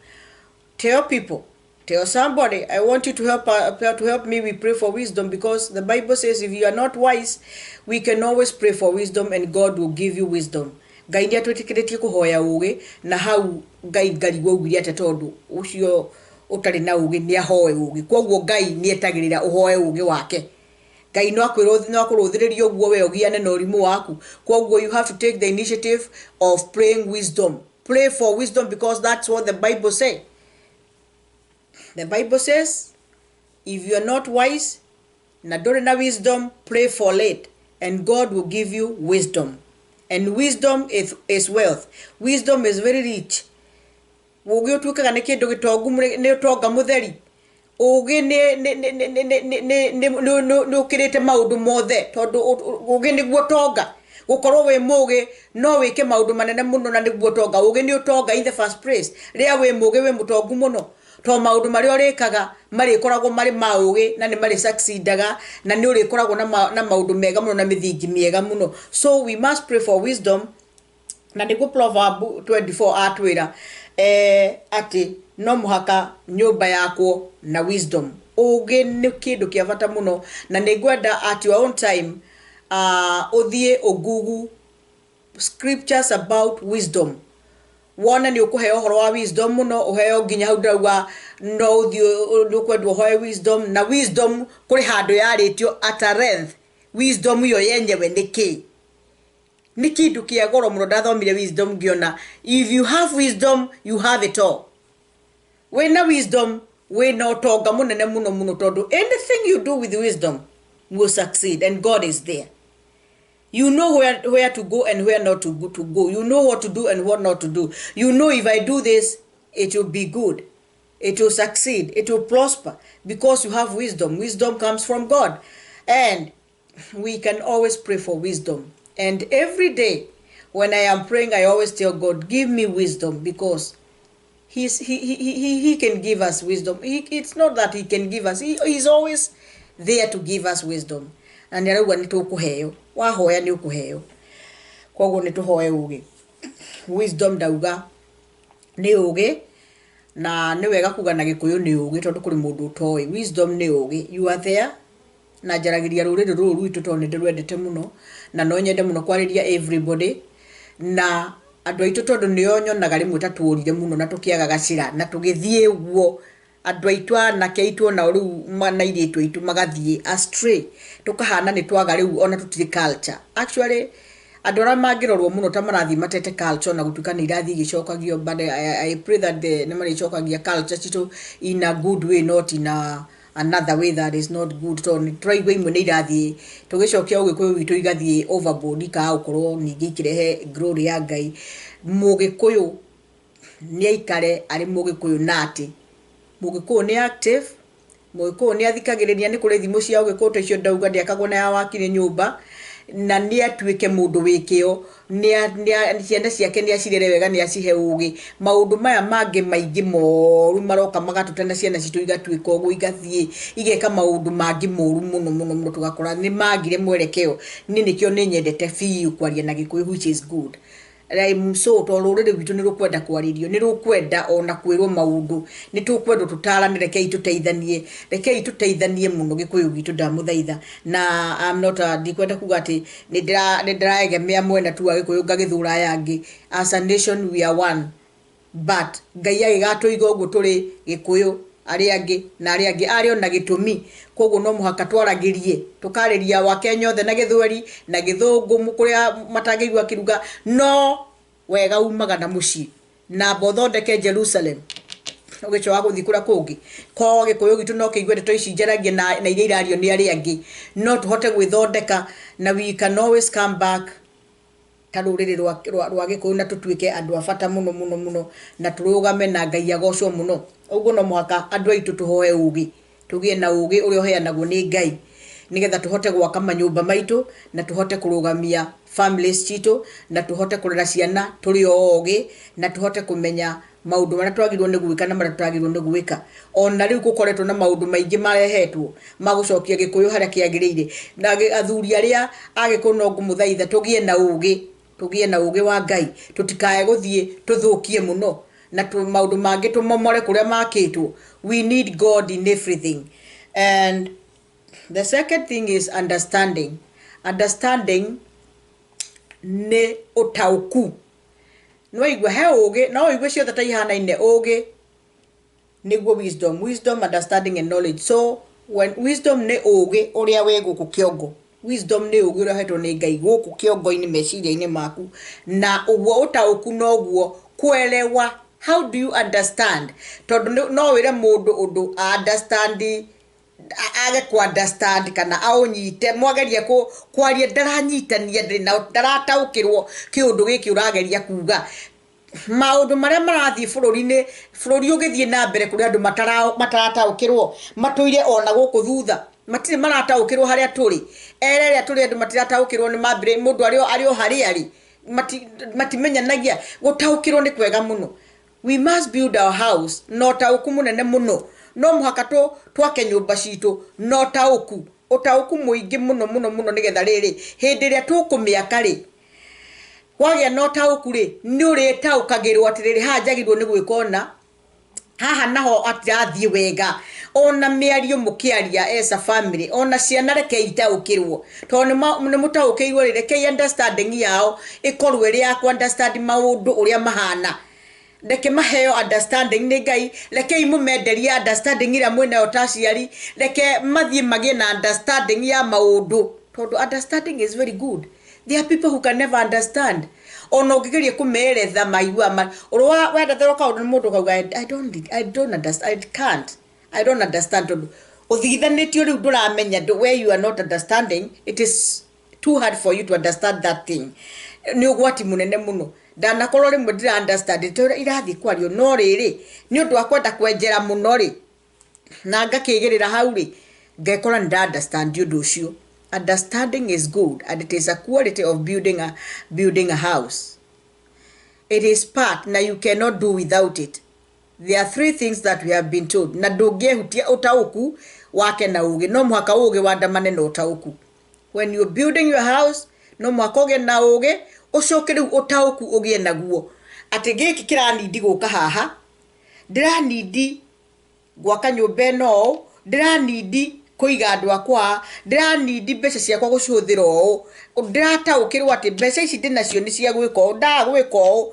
Tell people, tell somebody, I want you to help me. We pray for wisdom, because the Bible says if you are not wise, we can always pray for wisdom and God will give you wisdom. Ngai nĩ atwĩtĩkĩrĩtie kũhoya ũgĩ, na hau Ngai ngarigwo ugire ate tondu ucio utari na ũgĩ nĩ ahoe ũgĩ. Kwoguo Ngai nĩ etagĩrĩra ũhoe ũgĩ wake. Ngai no akũrũthĩrĩria ũguo we ũgiane na ũrimũ waku. Kwoguo you have to take the initiative of praying wisdom. Pray for wisdom, because that's what the Bible says. The Bible says, if you are not wise, na ndũrĩ na wisdom, pray for it, and God will give you wisdom. And wisdom is wealth. Wisdom is very rich. Ũgĩ ũtuĩkaga nĩ kĩndũ gĩtongu, nĩ ũtonga mũtheri. Ũgĩ nĩ ũkĩrĩte maũndũ mothe, tondũ ũgĩ nĩguo tonga. Gukorwo we mũgĩ no wĩke maũndũ manene mũno na nĩguo tonga. Ũgĩ nĩ ũtonga in the first place. Rĩrĩa we mũgĩ we mũtongu mũno, to maũndũ marĩa ũrĩkaga marĩkoragwo marĩ maũgĩ na nĩ marĩ succeedaga, na nĩ ũrĩkoragwo na maũndũ mega mũno na mĩthingi mĩega mũno. So we must pray for wisdom. Na nĩguo Proverb 24 atwĩra ati no mũhaka nyũmba yakwo na wisdom. Ũgĩ nĩ kĩndũ kĩa bata mũno, na nĩngwenda at your own time uthie ugugu scriptures about wisdom. Wona ni ukuheo horo wa wisdom muno, uheo nginya hau ndauga no uthie ukwendwo hoe wisdom. Na wisdom kuri handu yaritio at a length. Wisdom yo yenyewe ni kindu kia goro muno. Ndathomire wisdom ngiona if you have wisdom you have it all. Wena wisdom wena utonga munene muno tondu anything you do with wisdom will succeed, and God is there. You know where to go and where not to go. You know what to do and what not to do. You know if I do this, it will be good. It will succeed. It will prosper, because you have wisdom. Wisdom comes from God. And we can always pray for wisdom. And every day when I am praying, I always tell God, give me wisdom, because he can give us wisdom. It's not that he can give us, he's always there to give us wisdom. Na nĩ arauga nĩ tũkũheo, wahoya nĩ ũkũheo. Koguo nĩ tũhoe ũgĩ. Wisdom dauga nĩ ũgĩ, na nĩ wega kuga na Gĩkũyũ nĩ ũgĩ tondũ kũrĩ mũndũ ũtoĩ. Wisdom nĩ ũgĩ. You are there. Na njaragĩria rũrĩrĩ rũrũ rwitũ tondũ nĩ ndĩrwendete mũno, na no nyende mũno kwarĩria everybody, na andũ aitũ tondũ nĩo nyonaga rĩmwe ta tuorire mũno na tũkĩaga gacĩra na tũgĩthiĩ ũguo, andũ aitũ anake aitũ na rĩu na airĩtu aitũ magathiĩ astray, tũkahana nĩ twaga rĩu ona tũtirĩ culture. Actually andũ arĩa mangĩrorwo mũno ta marathiĩ matete culture na gũtuĩka nĩ irathiĩ igĩcokagio, but I pray that nĩ marĩcokagia culture citũ in a good way, not in another way that is not good. Tondũ tũraigua imwe nĩ irathiĩ tũgĩcokia Ũgĩkũyũ witũ igathiĩ overboard, ikaũkorwo ningĩ ikĩrehe glory ya Ngai. Mũgĩkũyũ nĩ aikare arĩ Mũgĩkũyũ na atĩ Mũgĩkũyũ nĩ active, Mũgĩkũyũ nĩ athikagĩrĩria, nĩ kũrĩ thimũ cia Ũgĩkũyũ ta icio ndauga ndĩakagwo na ya wakire nyũmba, na nĩ atuĩke mũndũ wĩkĩo, ciana ciake nĩ acirere wega, nĩ acihe ũgĩ. Maũndũ maya mangĩ maingĩ moru maroka magatũtana ciana citũ igatuĩka ũguo, igathiĩ igeka maũndũ mangĩ moru mũno mũno mũno, tũgakora nĩ magire mwerekeo. Niĩ nĩkĩo nĩ nyendete biũ kwaria na Gĩkũyũ, which is good. So to rũrĩrĩ rwitũ nĩ rũkwenda kwarĩrio, nĩ rũkwenda ona kwĩrwo maũndũ, nĩ tũkwenda tũtarane, rekei tũteithanie mũno Gĩkũyũ gitũ, ndamũthaitha. Na I'm not ndikwenda kuga atĩ nĩ ndĩraegemea mwena tu wa Gĩkũyũ ngagĩthũra aya angĩ. As a nation we are one, but Ngai agĩgatũiga ũguo tũrĩ Gĩkũyũ, arĩa angĩ na arĩa angĩ arĩ ona gĩtũmi. Koguo no mũhaka twaragĩrie, tũkarĩria wa Kenya othe na Gĩthweri na Gĩthũngũ kũrĩa matangĩigua kĩruga, no wega umaga na mũciĩ na bothondeke Jerusalem. Ũgĩcoka gũthiĩ kũrĩa kũngĩ ko Gĩkũyũ gitũ no kĩigue ndeto ici njaragie na iria irario nĩ arĩa angĩ, no tũhote gwĩthondeka na we can always come back ta rũrĩrĩ rwa Gĩkũyũ na tũtuĩke andũ a bata mũno mũno mũno, na tũrũgame na Ngai agocwo mũno. Ũguo no mũhaka andũ aitũ tũhoe ũgĩ, tũgĩe na ũgĩ ũrĩa ũheanagwo nĩ Ngai, nĩgetha tũhote gwaka manyũmba maitũ na tũhote kũrũgamia families citũ, na tũhote kũrera ciana tũrĩ ogĩ, na tũhote kũmenya maũndũ marĩa twagĩrĩirwo nĩ gwĩka na marĩa twagĩrĩirwo nĩ gwĩka. Ona rĩu gũkoretwo na maũndũ maingĩ marehetwo ma gũcokia Gĩkũyũ harĩa kĩagĩrĩire, na athuri arĩa a Gĩkũyũ no ngũmũthaitha tũgĩe na ũgĩ wa Ngai, tũtikae gũthiĩ tũthũkie mũno na maũndũ mangĩ tũmomore kũrĩa makĩtwo. We need God in everything. And the second thing is understanding. Understanding nĩ ũtaũku. No igwe he ũgĩ, no igwe ciothe ta ihanaine. Ũgĩ nĩguo wisdom, understanding and knowledge. So when wisdom nĩ ũgĩ ũrĩa wĩ gũkũ kĩongo, wisdom nĩ ũgĩ ũrĩa hetwo nĩ Ngai gũkũ kĩongo-inĩ, meciria-inĩ maku, na ũguo ũtaũku noguo kuelewa. How do you understand? Tondũ no wĩre mũndũ ũndũ understand, age ku understand kana aũnyite, mwageria kwaria ndaranyitania, ndarataũkĩrwo kĩũndũ gĩkĩ ũrageria kuga. Maũndũ marĩa marathiĩ bũrũri ũgĩthiĩ na mbere kũrĩ andũ matarataũkĩrwo, matũire ona gũkũ thutha, matirĩ marataũkĩrwo harĩa tũrĩ. Erere tũrĩ andũ matirataũkĩrwo nĩ mambere, mũndũ arĩ o harĩa arĩ, matimenyanagia. Gũtaũkĩrwo nĩ kwega mũno. We must build our house, no taũku mũnene mũno. No mũhaka twake nyũmba citũ no ũtaũku mũingĩ mũno mũno mũno, nĩgetha rĩrĩ hĩndĩ ĩrĩa tũkũmĩaka rĩ, wagĩa no taũku rĩ, nĩ ũrĩtaũkagĩrwo atĩ rĩrĩ haha njagĩrĩirwo nĩ gwĩka ona, haha naho atirathiĩ wega. Ona mĩario mũkĩaria as a family, ona ciana rekei itaũkĩrwo, tondũ nĩ mũtaũkĩirwo rĩ, rekei understanding yao ĩkorwo ĩrĩ ya understand maũndũ ũrĩa mahana. Reke maheo understanding nĩ Ngai, rekei mũmenderia understanding ĩrĩa mwĩnayo ta aciari, reke mathiĩ magĩe na understanding ya maũndũ, tondũ understanding is very good. There are people who can never understand. Ona ũngĩgeria kũmeeretha maigua ũrwa wenda kaũndũ nĩ mũndũ kauga I don't understand, I don't understand. Tondũ ũthigithanĩtio rĩu ndũramenya, where you are not understanding, it is too hard for you to understand that thing. Nĩ ũgwati mũnene mũno. Ndanakorwo rĩmwe ndĩra understand irathiĩ kwario, no rĩrĩ nĩ ũndũ wa kwenda kwenjera mũno rĩ, na ngakĩgĩrĩra hau rĩ, ngekora nĩ understand ũndũ ũcio. Understanding is good, and it is a quality of building a house. It is part, na you cannot do without it. There are 3 things that we have been told. Na ndũngĩhutia ũtaũku wake na ũgĩ. No mũhaka ũgĩ wandamane na ũtaũku. When you're building your house, no mũhaka ũgĩe na ũgĩ, ũcoke rĩu ũtaũku ũgĩe naguo. Atĩ gĩkĩ kĩranindi gũka haha, ndĩranindi gwaka nyũmba ĩno ũũ, ndĩranindi kũiga andũ akwa, ndĩranindi mbeca ciakwa gũcihũthĩra ũũ, ndĩrataũkĩrwo atĩ mbeca ici ndĩnacio nĩ cia gwĩka ũũ, ndaga gwĩka ũũ.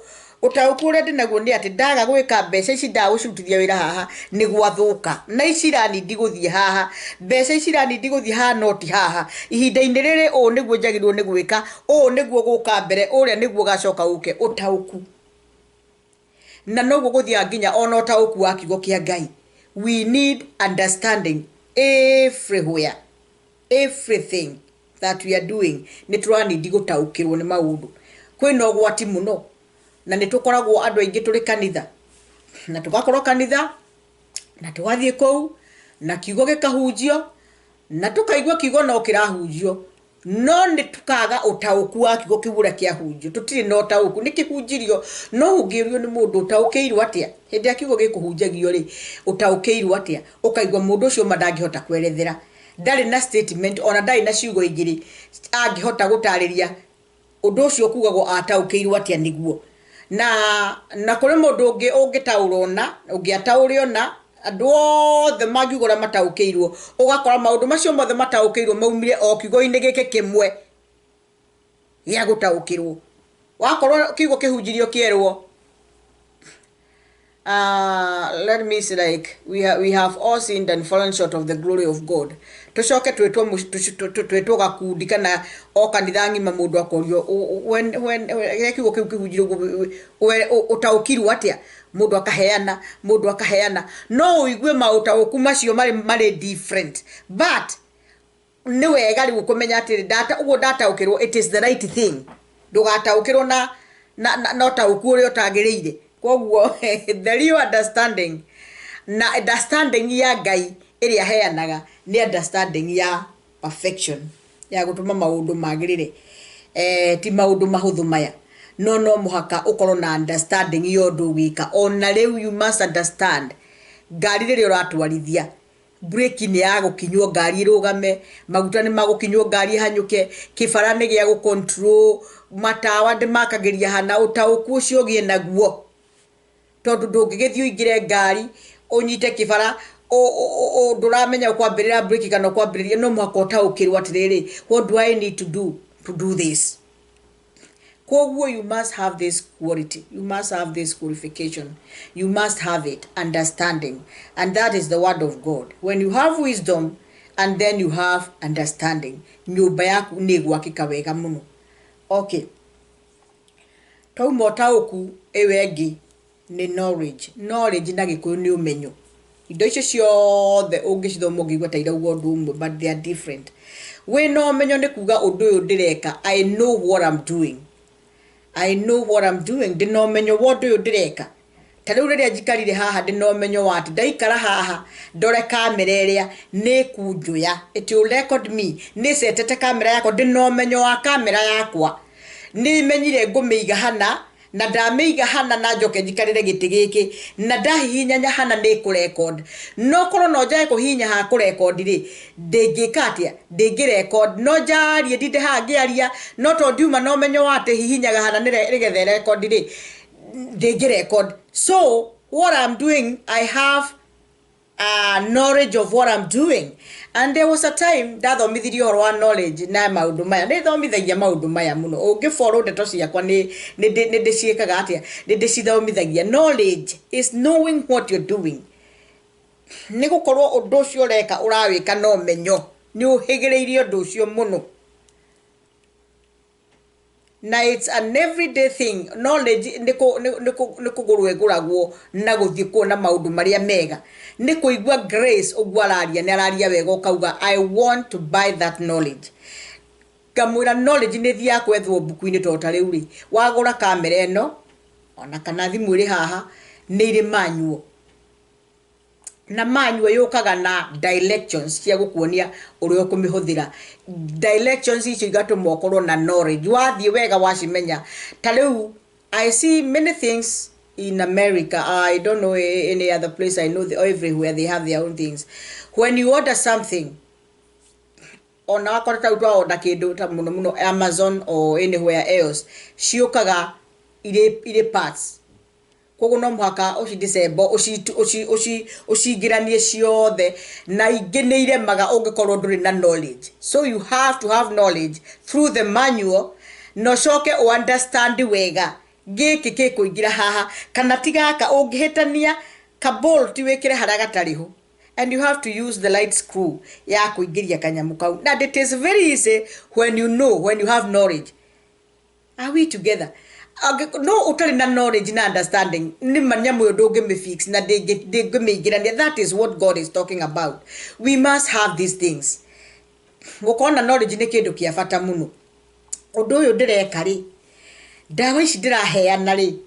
Ũtaũku ũrĩa ndĩnaguo nĩ atĩ ndaga gwĩka mbeca ici ndagũcirutithia wĩra haha nĩ gwathũka, na ici iranindi gũthiĩ haha, mbeca ici iranindi gũthiĩ haha no ti haha, ihinda-inĩ rĩrĩ ũũ nĩguo njagĩrĩirwo nĩ gwĩka, ũũ nĩguo gũka mbere, ũrĩa nĩguo gacoka gũke. Ũtaũku na noguo gũthiaga nginya ona ũtaũku wa kiugo kĩa Ngai. We need understanding everywhere, everything that we are doing. Nĩ tũranindi gũtaũkĩrwo nĩ maũndũ. Kwĩna ũgwati mũno, na nĩ tũkoragwo andũ aingĩ tũrĩ kanitha, na tũgakorwo kanitha, na tũgathiĩ kũu, na kiugo gĩkahunjio, na tũkaigua kiugo no kĩrahunjio, no nĩ tũkaga ũtaũku wa kiugo kĩu ũrĩa kĩahunjio. Tũtirĩ na ũtaũku, nĩ kĩhunjirio, no ũngĩũrio nĩ mũndũ ũtaũkĩirwo atĩa hĩndĩ ya kiugo gĩkũhunjagio rĩ, ũtaũkĩirwo atĩa, ũkaigua mũndũ ũcio ndangĩhota kwerethera, ndarĩ na statement, ona ndarĩ na ciugo igĩrĩ angĩhota gũtarĩria ũndũ ũcio kugagwo ataũkĩirwo atĩa nĩguo. Na kũrĩ mũndũ ũngĩ ũngĩtaũrwo na ũngĩataũrĩo na andũ othe mangiuga ũrĩa mataũkĩirwo, ũgakora maũndũ macio mothe mataũkĩirwo maumire o kiugo-inĩ gĩkĩ kĩmwe gĩa gũtaũkĩrwo. Wakorwo kiugo kĩhunjirio kĩerwo, let me say, like we have all sinned and fallen short of the glory of God. Tucoke twetwo gakundi kana o kanitha ng'ima mũndũ akorio when kiugo kĩu kĩhunjirio ũtaũkirwo atĩa, mũndũ akaheana no ũigue maũtaũku macio marĩ different, but nĩ wega rĩu kũmenya atĩ ũguo ndataũkĩrwo, it is the right thing. Ndũgataũkĩrwo na ũtaũku ũrĩa ũtagĩrĩire. Koguo the real understanding na understanding ya Ngai ĩrĩa aheanaga nĩ understanding ya perfection, ya gũtũma maũndũ magĩrĩre, ti maũndũ mahũthũ maya. No mũhaka ũkorwo na understanding ya ũndũ gwĩka. Ona rĩu you must understand, ngari rĩrĩa ũratwarithia, breki nĩ ya gũkinywo ngari ĩrũgame, maguta nĩ magũkinywo ngari ĩhanyũke, kĩbara nĩ gĩa gũcontrol, matawa ndĩmakagĩria hana, ũtaũku ũcio ũgĩe naguo. Tondũ ndũngĩgĩthiĩ ũingĩre ngari ũnyite kĩbara ndũramenya ũkwambĩrĩra breki kana ũkwambĩrĩria, no mũhaka ũtaũkĩrwo atĩrĩrĩ, what do I need to do this? Koguo you must have this quality, you must have this qualification, you must have it, understanding, and that is the word of God. When you have wisdom and then you have understanding, nyũmba yaku nĩ gwakĩka wega mũno. Okay, tauma ũtaũku ĩyo ĩngĩ ni knowledge na gĩkũyũ nĩ ũmenyo. Indo icio ciothe ũngĩcithoma ũngĩigua ta irauga ũndũ ũmwe, but they are different. Wĩna ũmenyo nĩ kuga ũndũ ũyũ ndĩreka, I know what I'm doing, ndĩna ũmenyo wa ũndũ ũyũ ndĩreka. Ta rĩu rĩrĩa njikarire haha ndĩna ũmenyo wa atĩ ndaikara haha ndore kamera ĩrĩa nĩ kunjoya, it will record me, nĩ setete kamera yakwa, ndĩna ũmenyo wa kamera yakwa, nĩ menyire ngũmĩiga hana, na ndamĩiga hana na njoke njikarĩre gĩtĩ gĩkĩ, na ndahihinya hana nĩ kũrecord. No korwo no njae kũhihinya ha kũrecord rĩ, ndĩngĩka atĩa, ndĩngĩrecord. No njarie ndinde haha ngĩaria, no to ndiuma na ũmenyo wa atĩ hihinyaga hana nĩgetha record rĩ, ndĩngĩrecord. So what I'm doing, I have knowledge of what I'm doing. And there was a time ndathomithirio ũhoro wa knowledge na maũndũ maya. Nĩ thomithagia maũndũ maya mũno. Ũngĩfollow ndeto ciakwa nĩ ndĩciĩkaga atĩa, nĩ ndĩcithomithagia. Knowledge is knowing what you're doing. Nĩ gũkorwo ũndũ ũcio ũreka ũrawĩka na ũmenyo, nĩ ũhĩgĩrĩirie ũndũ ũcio mũno. Na it's an everyday thing. Knowledge nĩ kũgũrwo ĩgũragwo na gũthiĩ kuona maũndũ marĩa mega. Nĩ kũigua Grace ũguo araria, nĩ araria wega ũkauga I want to buy that knowledge. Ngamwĩra knowledge nĩ thiaga kwethwo mbuku-inĩ ta rĩu rĩ, wagũra kamera ĩno ona kana thimũ ĩrĩ haha nĩ irĩ manual. Na manual yũkaga na directions cia gũkuonia ũrĩa ũkũmĩhũthĩra. Directions icio igatũma ũkorwo na knowledge. Wathiĩ wega wacimenya. Ta rĩu I see many things in America, I don't know any other place, I know everywhere they have their own things. When you order something, on order Amazon or anywhere else, shiokaga ire parts. Kogo no mwaka oshidisebo oshigiranie ciothe na igeneire maga ungikorwo nduri na knowledge. So you have to have knowledge through the manual no coke o understand wega giki kikuingira haha kana tigaka ungihitania kabol ti wikire haria gatariho, and you have to use the light screw ya kuingiria kanyamu kau. Now it is very easy when you know, when you have knowledge. Are we together? No utali na knowledge na understanding ni manyamu yodoge me fix na de me girania. That is what God is talking about. We must have these things. Gukona knowledge ni kindu kia bata muno. Undu uyu ndireka ri ndawa ici ndiraheana ri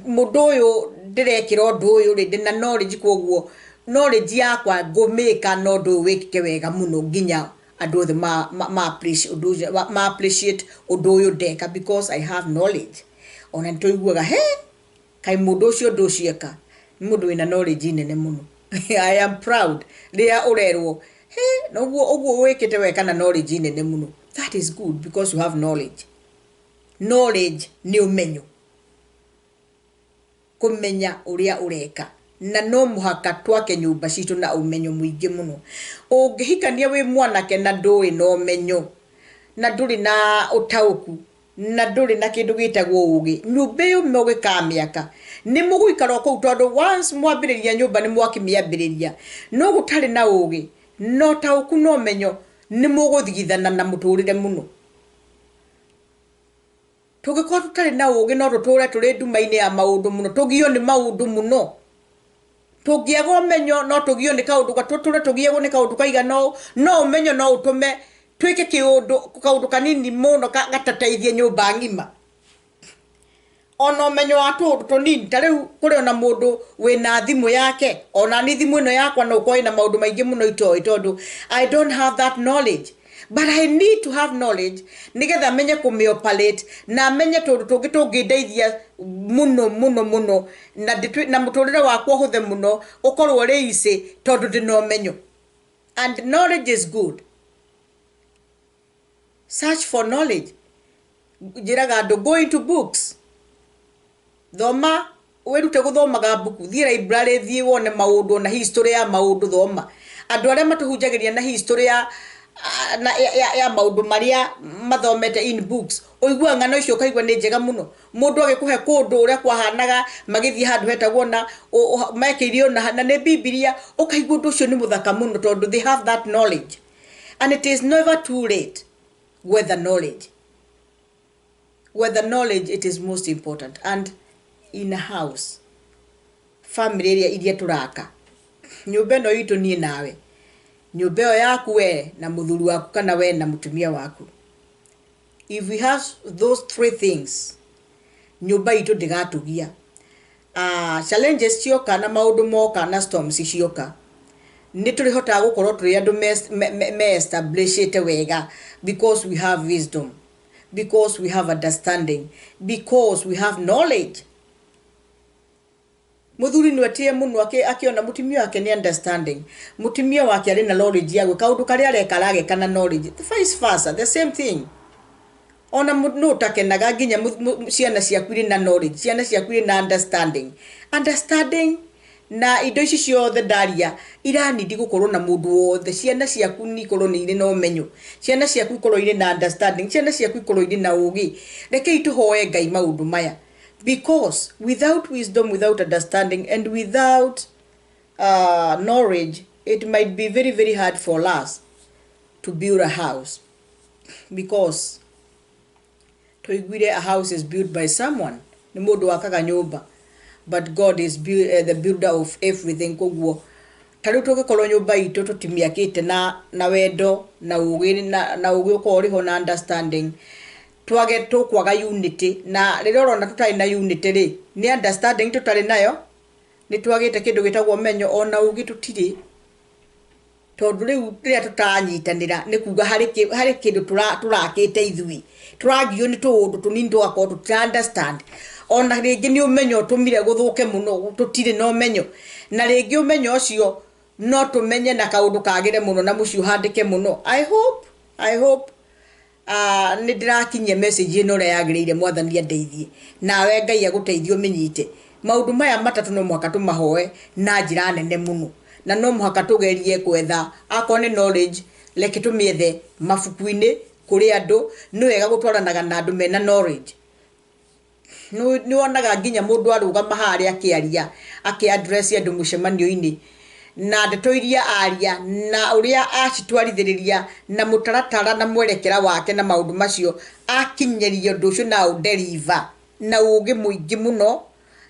mundu uyu ndirekira undu uyu ri ndina knowledge koguo knowledge yakwa ngumika no ndu wikike wega muno nginya andu othe ma appreciate undu uyu ndeka because I have knowledge. Ona ntoiguaga he kai mundu ucio ndu cieka mundu wina knowledge nene muno. I am proud ria urerwo he noguo wikite weka na knowledge nene muno. That is good because you have knowledge. Knowledge ni umenyo, kumenya uria ureka na no muhaka twake nyumba citu na umenyo muingi muno. Ungihikania wi mwanake na ndui no umenyo na nduri na utauku na nduri na kindu gitagwo ugi, nyumba iyo mogika miaka ni muguikara ko tondu once mwambiriria nyumba ni mwakimiambiriria no gutari na ugi no tauku no umenyo ni muguthigithana na muturire muno. Tugikora tutari na ugi no tuture turi nduma-ini ya maundu muno, tugio ni maundu muno. Tugiego menyo no tugio ni kaundu gatuture tugiego ni kaundu kaiga no umenyo no utume twike kiundu kaundu kanini muno gatateithie nyumba ngima. Ono menyo atu tunini tariu kuri ona mundu wina thimu yake, ona ni thimu ino yakwa no koi na maundu maingi muno itoi tondu I don't have that knowledge. But I need to have knowledge nigetha menye kumeoperate na menye tondu tungideithia muno na muturire wakwa huthe muno ukorwo ri ici tondu ndino menyo. And knowledge is good. Search for knowledge. Jiraga do go into books. Thoma werute guthomaga buku, thie library, thie wone maundu na history ya maundu thoma. Andu aria matuhunjagiria na history ya maundu maria mathomete in books oigua ngano icio kaigua ni njega muno. Mundu agikuhe kundu uria kwahanaga magithie handu hetagwo na mekirio na ni Biblia ukaigua ndu ucio ni muthaka muno tondu they have that knowledge. And it is never too late with the knowledge. With the knowledge it is most important. And in a house, family area iria turaka, nyumba no itu nie nawe, nyumba yaku we na muthuri waku kana we na mutumia waku. If we have those three things, nyumba itu ndigatugia. Challenges cioka na maundu moka na storms cioka, ni turihota gukorwo turi andu me establishite wega because we have wisdom, because we have understanding, because we have knowledge. Muthuri ni watie muno akiona mutumia wake ni understanding, mutumia wake ari na knowledge yago kaundu kari arekarage kana knowledge, the vice versa, the same thing. Ona no takenaga ginya ciana ciaku na knowledge, ciana ciaku na understanding na indo ici ciothe ndaria iranidi gukorwo na mundu wothe. Ciana ciaku ni korwo ni ire na umenyo, ciana ciaku korwo ire na understanding, ciana ciaku korwo ire na ugi. Reke ituhoe Ngai maundu maya, because without wisdom, without understanding, and without knowledge, it might be very, very hard for us to build a house. Because a house is built by someone, ni mundu wakaga nyumba, but God is the builder of everything. Koguo tariu tugikorwo nyumba itu tutimiakite na wendo na ugi na ugi ukoriho na understanding, twage tukwaga unity. Na riroro na tutari na unity ri ni understanding tutari nayo, ni twagite kindu gitagwo menyo ona ugi tutiri. tondu riu riria tutanyitanira ni kuga hari kindu turakite ithui turagio ni tundu tunini tugakorwo understand ona ringi ni umenyo tumire guthuke muno tutire no menyo na ringi umenyo ucio no tumenye na kaundu kagire muno na mucio handike muno. I hope ni ndirakinyia message ino ria yagirire mwathani andeithie nawe Ngai aguteithie umenyite maundu maya matatu no mwaka tumahoe na njira nene muno na no muhaka tugerie kwetha akone knowledge leke tumiethe mafuku-ini kuri andu ni wega gutwaranaga na andu mena knowledge. Ni wonaga nginya mundu arugama haria akiaria address andu mucemanio-ini na ndeto iria aria na uria acitwarithiriria na mutaratara na mwerekera wake na maundu macio akinyeria undu ucio na udeliver na ugi muingi muno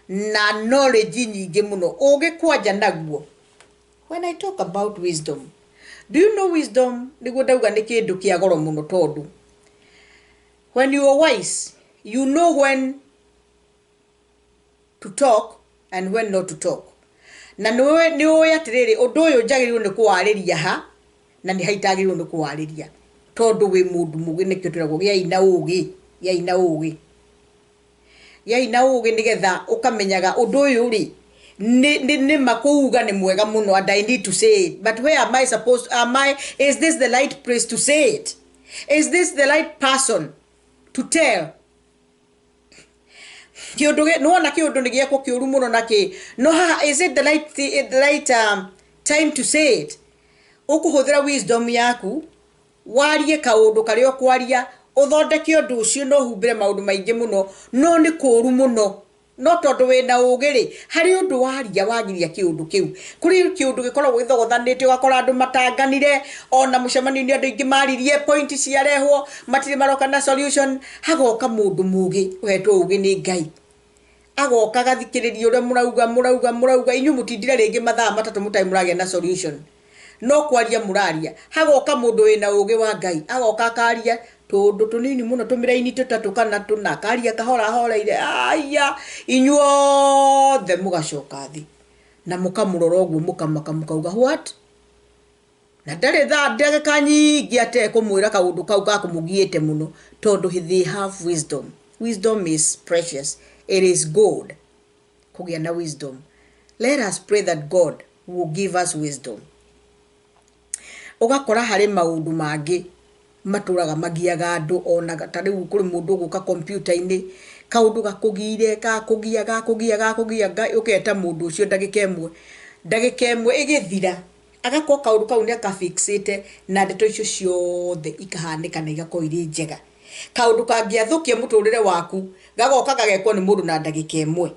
na knowledge nyingi muno ugi kwanja naguo. When I talk about wisdom, do you know wisdom niguo ndauga ni kindu kia goro muno tondu when you are wise you know when to talk and when not to talk. Na ni oya atiriri undu uyu njagiriru ni kuwariria ha na ni haitagiriru ni kuwariria tondu wi mundu mugi ni kituragwo giai na ugi nigetha ukamenyaga undu uyu ri ni makuuga ni mwega muno and I need to say it, but where am I supposed is this the right place to say it? Is this the right person to tell? No na kiundu ni giako kiuru muno naki no is it the right time to say it? Ukuhuthira wisdom yaku warie kaundu kario kwaria uthondeke undu ucio no humbire maundu maingi muno no ni kuru muno no tondu wina ugiri hari undu waria wagiria kiundu kiu kuri kiundu gikoragwo githogothanite ugakora andu matanganire ona mucemanio-ini andu ingi maririe point ciarehwo matire maroka na solution hagoka mundu mugi uhetwo ugi ni Ngai agoka gathikiriria uria murauga inyu mutindire ringi mathaa matatu mutai muragia na solution no kwaria muraria hagoka mundu wina ugi wa Ngai agoka akaria tondu tunini muno tumiraini tutatu kana tuna karia kahora ire aya inyuothe mugacoka thi na mukamurora uguo mukamaka mukauga what na ndari ndagika nyingi ate kumwira kaundu kau gakumugiite muno tondu they have wisdom. Wisdom is precious. It is good kugia na wisdom. Let us pray that God will give us wisdom. Ugakora hari maundu mangi maturaga magiaga andu ona tariu kuri mundu guka computer-ini kaundu gakugire gakugia uketa mundu ucio ndagika imwe igithira agakwa kaundu kau ni akafixite na ndeto icio ciothe ikahanika na igakorwo iri njega. Kaundu kangiathukia muturire waku gagoka gagekwo ni mundu na ndagika imwe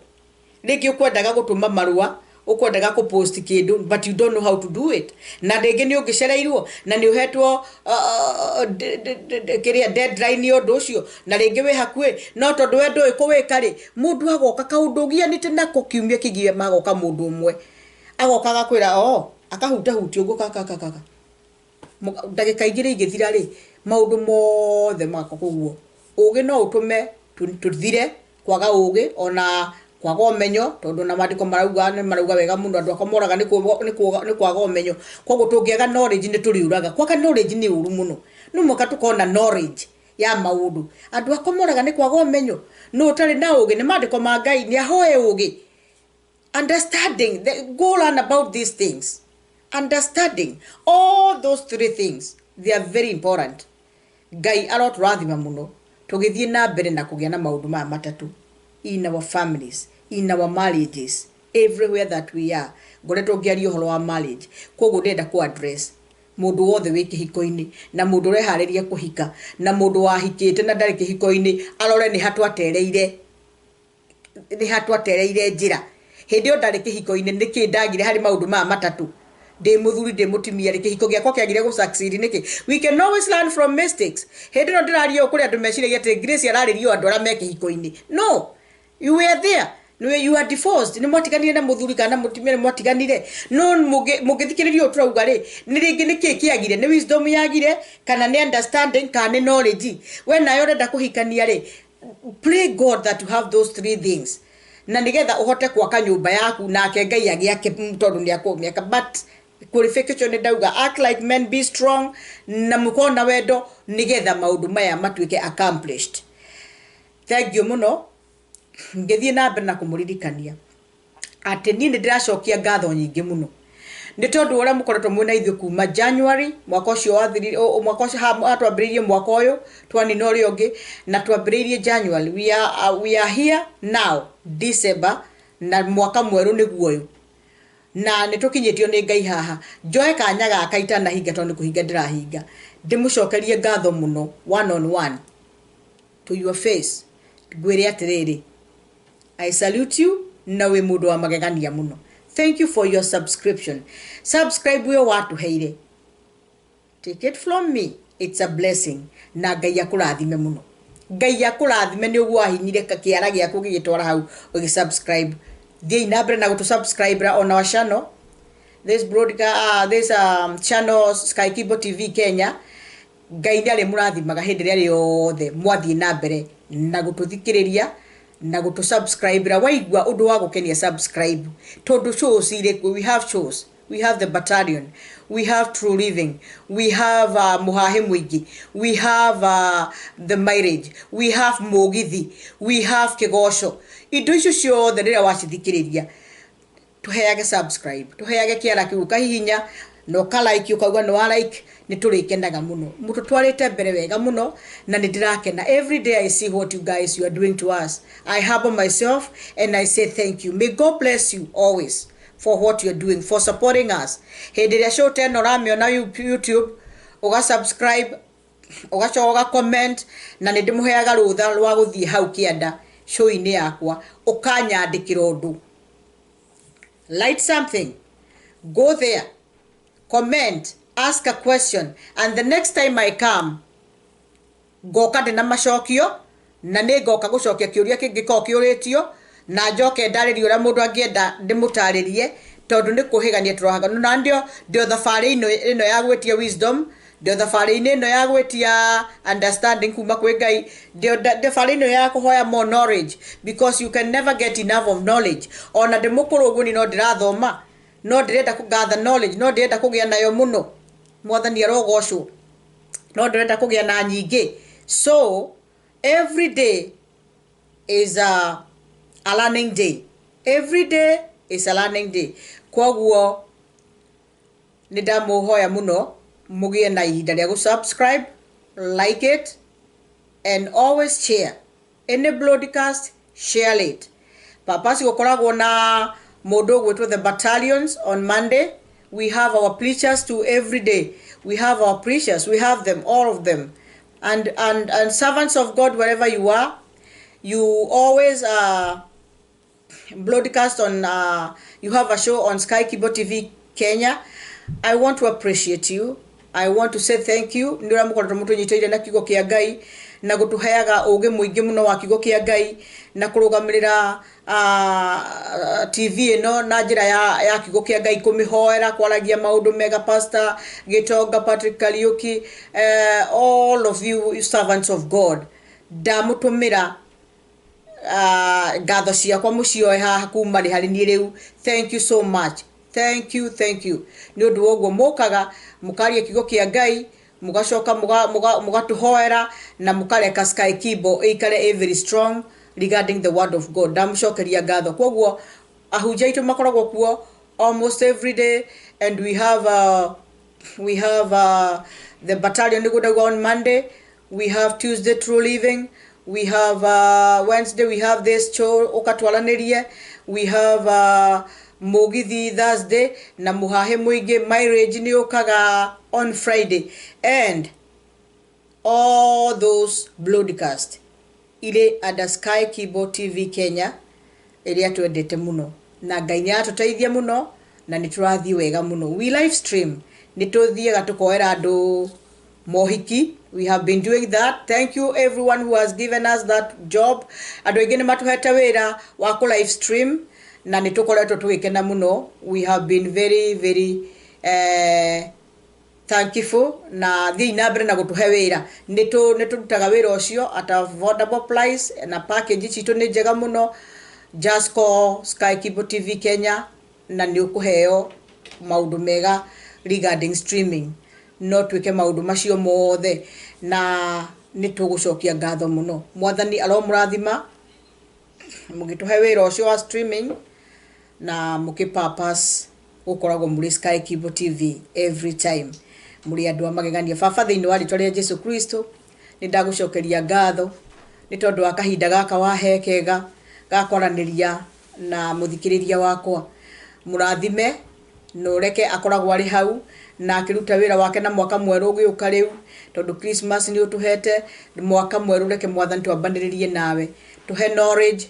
ringi ukwendaga gutuma marua ukwendaga ku post kindu but you don't know how to do it na ringi ni ungicereirwo na ni uhetwo kiria deadline yo nducio na ringi we hakui no tondu we ndui kuwika ri mundu agoka kaundu gianite nako kiumia kigie magoka mundu umwe agoka gakwira akahuta uguo kaka ndagika igire igithira ri maundu mothe mako kuguo ugi no utume tuthire kwaga ugi ona kwaga umenyo tondu na mandiko marauga wega muno andu akomoraga ni kwaga umenyo koguo tungiaga knowledge ni turiuraga kwaga knowledge ni uru muno no muka tukona knowledge ya maundu andu akomoraga ni kwaga umenyo no utari na ugi ni mandiko ma Ngai ni ahoe ugi understanding go on about these things. Understanding all those three things, they are very important. Ngai aroturathima muno tugithie na mbere na kugia na maundu ma matatu in our families, in our marriages, everywhere that we are. Ngoretwo ngiaria uhoro wa marriage koguo ndenda ku address mundu wothe wi kihiko-ini na mundu urehariria kuhika na mundu wahikite na ndari kihiko-ini arore ni hatu atereire njira hindi ndari kihiko-ini niki ndagire hari maundu ma matatu de muthuri de mutimia ri kihiko giakwa kiagire gu succeed niki. We can always learn from mistakes. Hindi no ndirario kuri andu mecire ati Grace araririo andu ara me kihiko-ini. No, you were there. No, you are divorced. Ni mwatiganire na muthuri kana mutimia ni mwatiganire. No mugithikiririo turauga ri ni ringi niki kiagire ni wisdom yagire kana ni understanding kana ni knowledge. We nayo renda kuhikania ri pray God that you have those three things. Na nigetha uhote kwaka nyumba yaku nake Ngai agiake tondu ni akumiaka but qualification ni dauga act like men, be strong, na mukona wendo nigetha maundu maya matuike accomplished. Thank you muno. Ngethie na mbere na kumuririkania ati ni ndiracokia ngatho nyingi muno ni tondu ora mukoretwo mwina ithu kuma January mwaka ucio wathirire mwaka ucio atwambiririe mwaka uyu twani no riongi na twambiririe January. We are here now December na mwaka mweru niguo uyu na nitukinyitio ni Ngai haha njoe kanya gaka itana hinga tondu kuhinga ndirahinga ndimucokerie ngatho muno one on one to your face gwire atiriri I salute you na we mundu wa magegania muno. Thank you for your subscription. Subscribe we watu heire. Take it from me. It's a blessing. Na Ngai akurathime muno. Ngai akurathime ni uguo ahinyire kiara giaku gigitwara hau ugisubscribe. Thie na mbere na gutu subscribe on our channel. This broadcast this channel Sky Kibo TV Kenya. Ngai ni ari murathimaga hindi ria yothe mwathie na mbere na gututhikiriria na go to subscribe ra waigwa undu wa gukenia subscribe tondu shows ile we have shows, we have the battalion, we have true living, we have muhahe mwingi, we have the marriage, we have mogithi, we have kigosho indo icio ciothe rira wacithikiriria tuheage subscribe tuheage kiara kiu kahihinya no ka like ukauga no like ni turikenaga muno mutu twarite mbere wega muno na ndirakena. Every day I see what you guys you are doing to us. I humble myself and I say thank you. May God bless you always for what you are doing, for supporting us. Hindi ria show teno ramio na YouTube uga subscribe uga comment na ndimuheaga rutha rwa guthie hau kianda show ini yakwa ukanyandikira undu like something, go there, comment, ask a question, and the next time I come goka ndina macokio na ni goka gucokia kiuria kingi ko kiuritio na njoke ndarĩrie ũrĩa mũndũ angĩenda ndĩmũtarĩrie tondu nĩ kũhĩgania tũrohaga na ndio thabarĩ ĩno ya gwĩtia wisdom, ndio thabarĩ ĩno ya gwĩtia understanding kuma kwĩ Ngai, ndio thabarĩ ĩno ya kũhoya more knowledge, because you can never get enough of knowledge. Ona ndĩmũkũrũ ũguo ni no ndĩrathoma no ndĩrenda kũgather knowledge, no ndĩrenda kũgĩa nayo mũno mwathani arogocwo, no ndĩrenda kũgĩa na nyingĩ. So every day is a learning day. Every day is a learning day. Koguo nidamuhoya muno mugie na ihinda rĩa subscribe, like it, and always share. Any broadcast, share it. Papasi gukoragwo na mundu gwitwo the battalions on Monday. We have our preachers to every day. We have our preachers. We have them, all of them. And servants of God, wherever you are, you always broadcast on, you have a show on Sky Kibo TV Kenya. I want to appreciate you. I want to say thank you. Ndira mukoretwo mutunyiteire na kigo kia Ngai na gutuheaga uge muingi muno wa kigo kia Ngai na kurugamirira TV ino na njira ya kigo kia Ngai kumihoera kwaragia maundu mega. Pastor Gitonga, Patrick Kariuki, all of you servants of God, ndamutumira ngatho ciakwa mucioe haha kuma ri hari ni riu. Thank you so much. Thank you. Ni undu woguo mukaga mukaria kigo kia Ngai mugacoka mugatuhoera na mukareka Sky Kibo ikare very strong regarding the word of God. Ndamucokeria ngatho. Koguo ahunjia itu makoragwo kuo almost every day, and we have the battalion on Monday, we have Tuesday True Living, we have Wednesday we have this show Twaranirie, we have mogithi Thursday na muhahe mwingi marriage ni okaga on Friday, and all those broadcast ile ada Sky Kibo TV Kenya iria twendete muno na Ngai ni atuteithia muno na niturathi wega muno. We live stream nituthiega tukoera andu mohiki. We have been doing that. Thank you everyone who has given us that job. Andu aingi ni matuhete wira wa ku live stream na nitukoretwo twikena muno. We have been very thankful na thii na mbere na gutuhe wira niturutaga wira ucio at affordable price na package citu ni njega muno. Just call Sky Kibo TV Kenya na ni ukuheo maundu mega regarding streaming no twike maundu macio mothe na nitugucokia ngatho muno mwathani aromurathima mugituhe wira ucio wa streaming na mukipurpose gukoragwo muri Sky Cable TV every time muri andu amagegania baba thiini wa ritwa ria Jesu Kristo ni ndagucokeria ngatho ni tondu wa kahinda gaka wahekega gakoraniria na muthikiriria wakwa murathime no reke akoragwo ari hau na akiruta wira wake na mwaka mweru ugiuka riu tondu Christmas ni utuhete mwaka mweru reke mwathani twambaniririe nawe tuhe knowledge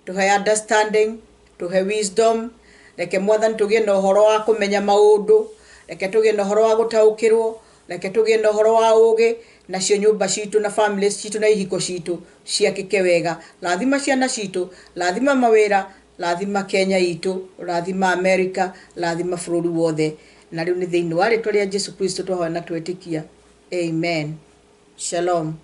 tuhe understanding tuhe wisdom reke mwathani tugie na uhoro wa kumenya maundu reke tugie na uhoro wa gutaukirwo reke tugie na uhoro wa ugi nacio nyumba citu na families citu na ihiko citu ciakike wega lathima ciana citu lathima mawira lathima Kenya itu lathima America lathima bururi wothe na riu ni thiini wa ritwa ria Jesu Kristo twahoya na twetikia amen shalom.